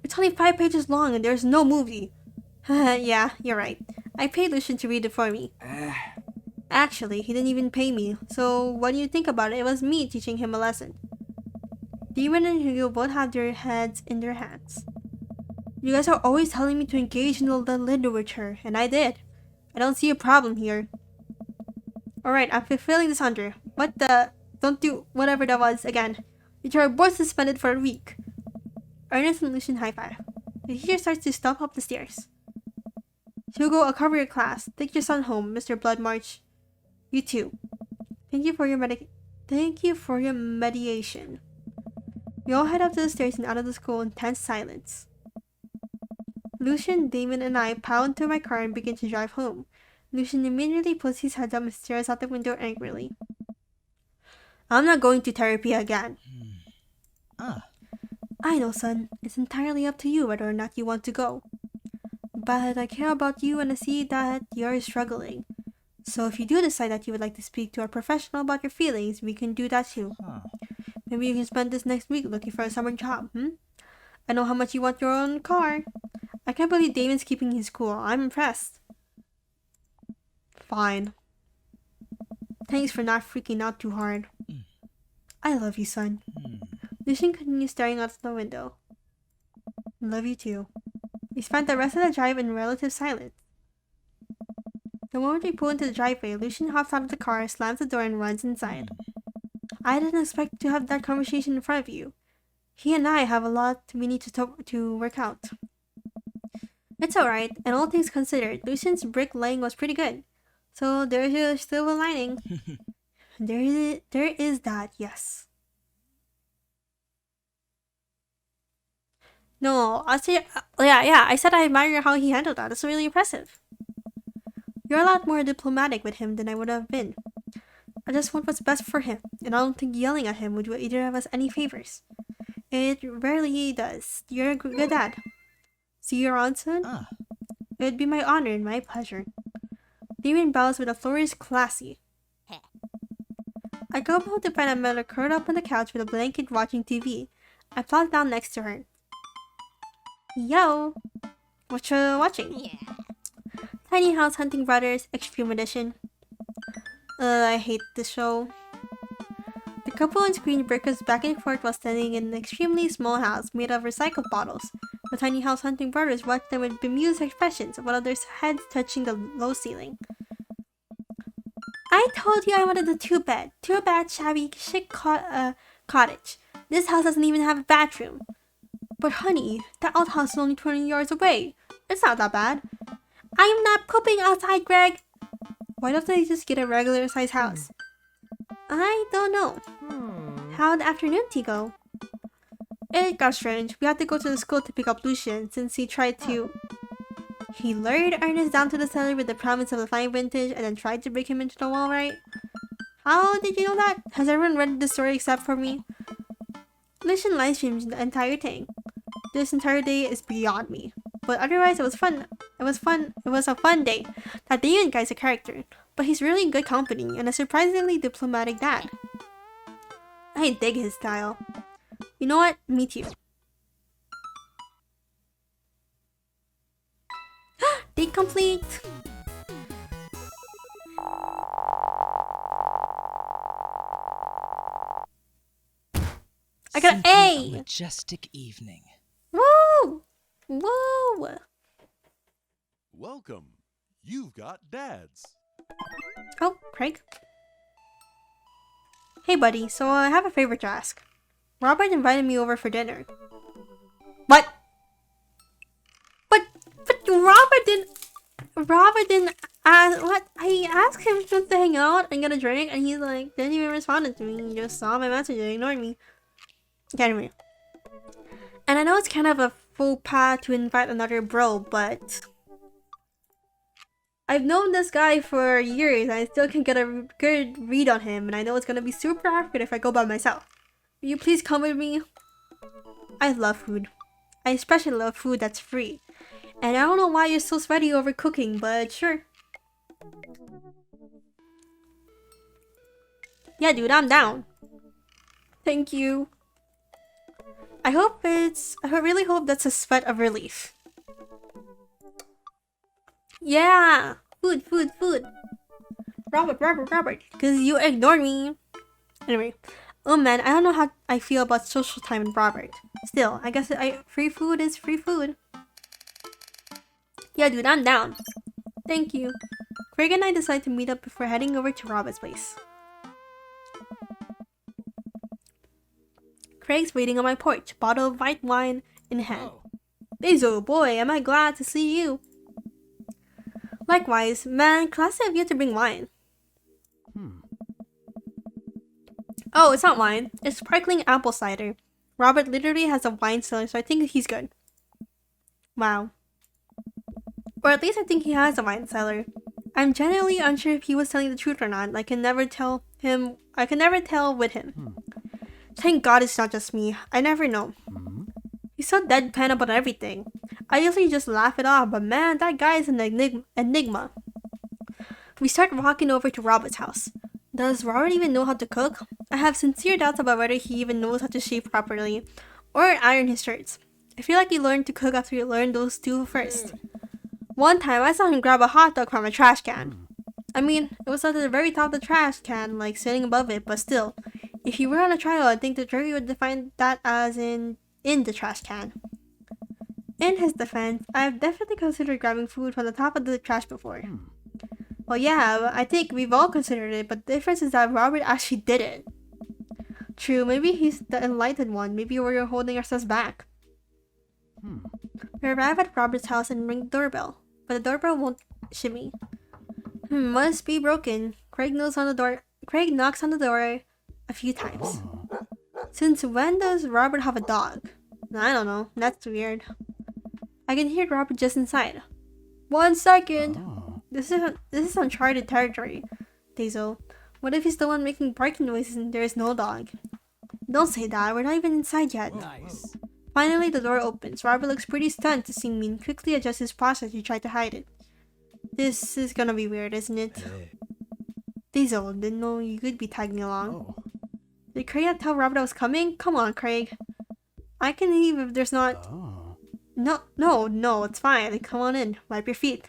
It's only 5 pages long and there's no movie. Yeah, you're right. I paid Lucian to read it for me. Actually, he didn't even pay me, so what do you think about it? It was me teaching him a lesson. Demon and Hugo both have their heads in their hands. You guys are always telling me to engage in the literature, and I did. I don't see a problem here. Alright, I'm fulfilling this under. What the... Don't do whatever that was again. You are both suspended for a week. Ernest and Lucian high-five. The teacher starts to stomp up the stairs. Hugo, I'll cover your class. Take your son home, Mr. Bloodmarch. You too. Thank you for your mediation. We all head up to the stairs and out of the school in tense silence. Lucian, Damon, and I pile into my car and begin to drive home. Lucian immediately puts his head up and stares out the window angrily. I'm not going to therapy again. I know, son. It's entirely up to you whether or not you want to go. But I care about you and I see that you're struggling. So if you do decide that you would like to speak to a professional about your feelings, we can do that too. Maybe you can spend this next week looking for a summer job, I know how much you want your own car. I can't believe Damon's keeping his cool. I'm impressed. Fine. Thanks for not freaking out too hard. I love you, son. Lucian continues staring out the window. Love you too. We spent the rest of the drive in relative silence. The moment we pull into the driveway, Lucian hops out of the car, slams the door, and runs inside. I didn't expect to have that conversation in front of you. He and I have a lot we need to work out. It's alright, and all things considered, Lucian's brick laying was pretty good. So there's a silver lining. There is that, yes. No, I said, I said I admire how he handled that. That's really impressive. You're a lot more diplomatic with him than I would have been. I just want what's best for him, and I don't think yelling at him would do either of us any favors. It rarely does. You're a good dad. See you around, son? It'd be my honor and my pleasure. Damien bows with a flourish classy. I go home to find Amanda curled up on the couch with a blanket watching TV. I plop down next to her. Yo! What you watching? Tiny House Hunting Brothers Extreme Edition. I hate this show. The couple on screen breakers back and forth while standing in an extremely small house made of recycled bottles. The Tiny House Hunting Brothers watch them with bemused expressions, one of their heads touching the low ceiling. I told you I wanted a two-bed, shabby, chic cottage. This house doesn't even have a bathroom. But honey, that outhouse is only 20 yards away. It's not that bad. I'm not pooping outside, Greg. Why don't they just get a regular size house? I don't know. How'd the afternoon tea go? It got strange. We had to go to the school to pick up Lucian since he tried to... He lured Ernest down to the cellar with the promise of the fine vintage and then tried to break him into the wall, right? How did you know that? Has everyone read the story except for me? Lucian live streamed the entire thing. This entire day is beyond me. But otherwise, it was fun. It was a fun day. That Damon guy's a character. But he's really good company and a surprisingly diplomatic dad. I dig his style. You know what? Me too. Date complete! I got an A! Majestic evening. Woo! Woo! Welcome. You've got dads. Oh, Craig. Hey buddy, so I have a favor to ask. Robert invited me over for dinner. What? But Robert didn't ask, what? I asked him just to hang out and get a drink and he's like, didn't even respond to me. He just saw my message and ignored me. Anyway. And I know it's kind of a faux pas to invite another bro, but... I've known this guy for years and I still can get a good read on him and I know it's gonna be super awkward if I go by myself. Will you please come with me? I love food. I especially love food that's free. And I don't know why you're so sweaty over cooking, but sure. Yeah, dude, I'm down. Thank you. I really hope that's a sweat of relief. Yeah! Food. Robert. Because you ignored me. Anyway. Oh man, I don't know how I feel about social time with Robert. Still, I guess free food is free food. Yeah, dude, I'm down. Thank you. Craig and I decided to meet up before heading over to Robert's place. Craig's waiting on my porch, bottle of white wine in hand. Basil, boy, am I glad to see you. Likewise, man, classy of you to bring wine. Oh, it's not wine. It's sparkling apple cider. Robert literally has a wine cellar, so I think he's good. Wow. Or at least I think he has a wine cellar. I'm genuinely unsure if he was telling the truth or not. I can never tell with him. Thank God it's not just me. I never know. He's so deadpan about everything. I usually just laugh it off, but man, that guy is an enigma. We start walking over to Robert's house. Does Robert even know how to cook? I have sincere doubts about whether he even knows how to shave properly or iron his shirts. I feel like he learned to cook after he learned those two first. One time, I saw him grab a hot dog from a trash can. I mean, it was at the very top of the trash can, like sitting above it, but still. If he were on a trial, I think the jury would define that as in the trash can. In his defense, I've definitely considered grabbing food from the top of the trash before. Well, yeah, I think we've all considered it, but the difference is that Robert actually did it. True, maybe he's the enlightened one. Maybe we're holding ourselves back. We arrive at Robert's house and ring the doorbell, but the doorbell won't shimmy. Must be broken. Craig knocks on the door a few times. Since when does Robert have a dog? I don't know. That's weird. I can hear Robert just inside. 1 second. This is uncharted territory. Daisel, what if he's the one making barking noises and there is no dog? Don't say that. We're not even inside yet. Nice. Finally, the door opens. Robert looks pretty stunned to see me and quickly adjusts his posture to try to hide it. This is gonna be weird, isn't it? Daisel, didn't know you could be tagging along. Did Craig not tell Robert I was coming? Come on, Craig. I can leave if there's not... No, it's fine. Come on in. Wipe your feet.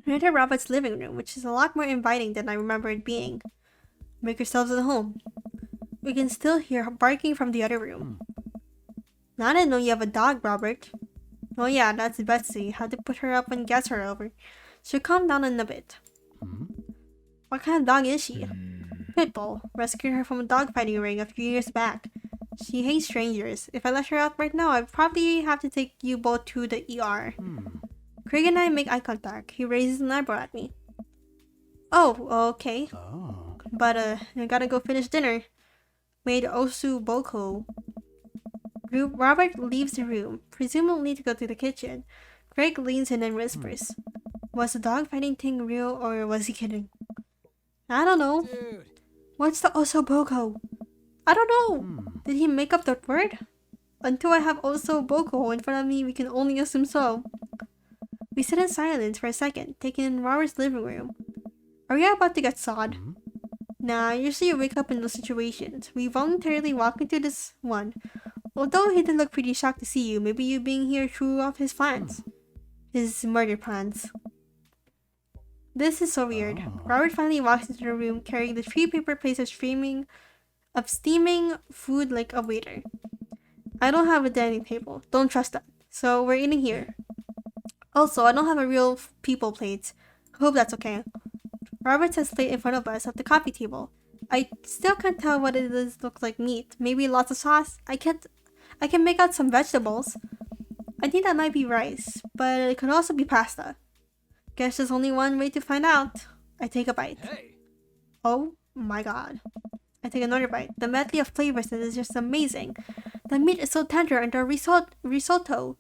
We enter Robert's living room, which is a lot more inviting than I remember it being. Make yourselves at home. We can still hear barking from the other room. Now I didn't know you have a dog, Robert. Oh yeah, that's Betsy. Had to put her up and get her over. She'll calm down in a bit. Hmm? What kind of dog is she? Pitbull. Rescued her from a dogfighting ring a few years back. She hates strangers. If I let her out right now, I'd probably have to take you both to the ER. Craig and I make eye contact. He raises an eyebrow at me. Oh, okay. Oh. But, I gotta go finish dinner. Made osu boko. Robert leaves the room, presumably to go to the kitchen. Craig leans in and whispers. Was the dog fighting thing real or was he kidding? I don't know. Dude. What's the oso boko? I don't know. Did he make up that word? Until I have oso boko in front of me, we can only assume so. We sit in silence for a second, taking in Robert's living room. Are we about to get sawed? Nah, usually you wake up in those situations. We voluntarily walk into this one. Although he did look pretty shocked to see you, maybe you being here threw off his plans. His murder plans. This is so weird. Robert finally walks into the room carrying the 3 paper plates of steaming food like a waiter. I don't have a dining table. Don't trust that. So we're eating here. Also, I don't have a real people plate. Hope that's okay. Robert sets plate in front of us at the coffee table. I still can't tell what it is. Looks like meat. Maybe lots of sauce. I can make out some vegetables. I think that might be rice, but it could also be pasta. Guess there's only one way to find out. I take a bite. Hey. Oh my god. I take another bite. The medley of flavors is just amazing. The meat is so tender and the risotto.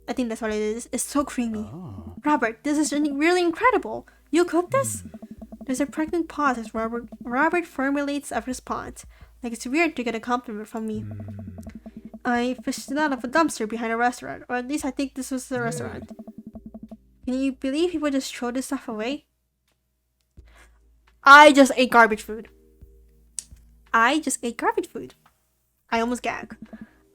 I think that's what it is. It's so creamy. Oh. Robert, this is really incredible. You cooked this? There's a pregnant pause as Robert formulates a response. Like it's weird to get a compliment from me. I fished it out of a dumpster behind a restaurant. Or at least I think this was the restaurant. Can you believe people just throw this stuff away? I just ate garbage food. I almost gag.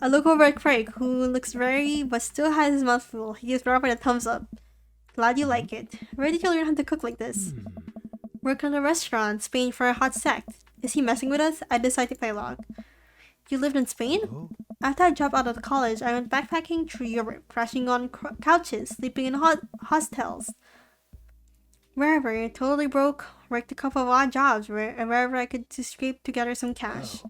I look over at Craig, who looks very, but still has his mouth full. He gives Robert a thumbs up. Glad you like it. Where did you learn how to cook like this? Work in a restaurant, Spain for a hot sec. Is he messing with us? I decide to play along. You lived in Spain? After I dropped out of college, I went backpacking through Europe, crashing on couches, sleeping in hostels. Wherever, totally broke, worked a couple of odd jobs wherever I could to scrape together some cash.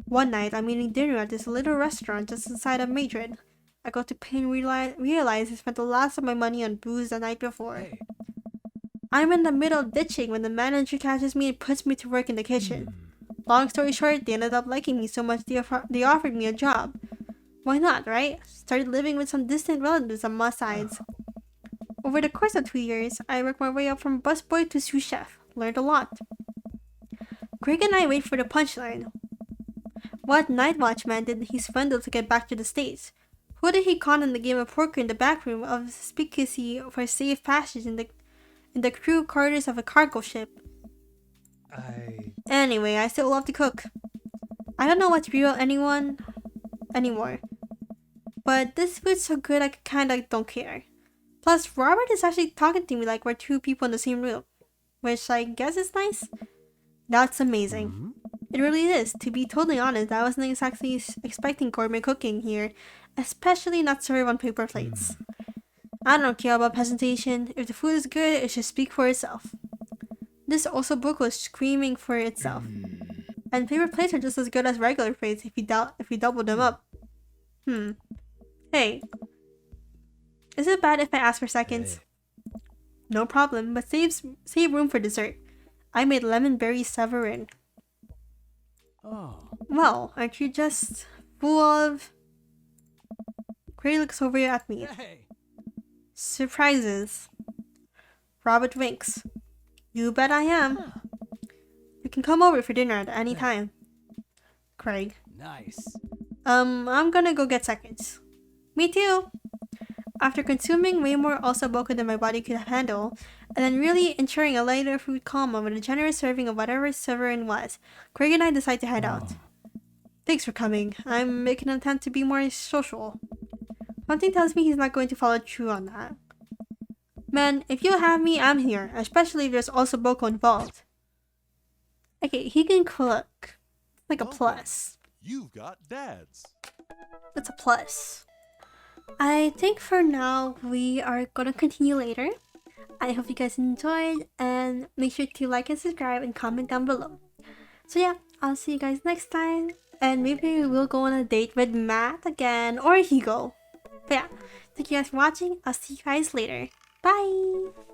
One night, I'm eating dinner at this little restaurant just outside of Madrid. I go to pay and realize I spent the last of my money on booze the night before. Hey. I'm in the middle of ditching when the manager catches me and puts me to work in the kitchen. Long story short, they ended up liking me so much they offered me a job. Why not, right? Started living with some distant relatives on my sides. Over the course of 2 years, I worked my way up from busboy to sous chef. Learned a lot. Greg and I wait for the punchline. What night watchman did he swindle to get back to the States? Who did he con in the game of poker in the back room of speakeasy for safe passage in the crew quarters of a cargo ship? Anyway, I still love to cook. I don't know what's real anymore. But this food's so good I kinda don't care. Plus, Robert is actually talking to me like we're 2 people in the same room. Which I guess is nice. That's amazing. It really is. To be totally honest, I wasn't exactly expecting gourmet cooking here. Especially not served on paper plates. I don't care about presentation. If the food is good, it should speak for itself. This ossobuco is screaming for itself. And paper plates are just as good as regular plates if you double them up. Hey. Is it bad if I ask for seconds? No problem, but save room for dessert. I made lemon berry Severin. Oh. Well, aren't you just full of... Gray looks over at me. Hey. Surprises. Robert winks. You bet I am. You can come over for dinner at any time. Craig. Nice. I'm gonna go get seconds. Me too. After consuming way more ossobuco than my body could handle, and then really ensuring a lighter food coma with a generous serving of whatever Severin was, Craig and I decide to head out. Thanks for coming. I'm making an attempt to be more social. Something tells me he's not going to follow through on that. Man, if you have me, I'm here, especially if there's ossobuco involved. Okay, he can cook. Like a plus. You've got dads. That's a plus. I think for now we are gonna continue later. I hope you guys enjoyed, and make sure to like and subscribe and comment down below. So yeah, I'll see you guys next time, and maybe we'll go on a date with Matt again, or Hugo. But yeah, thank you guys for watching. I'll see you guys later. Bye!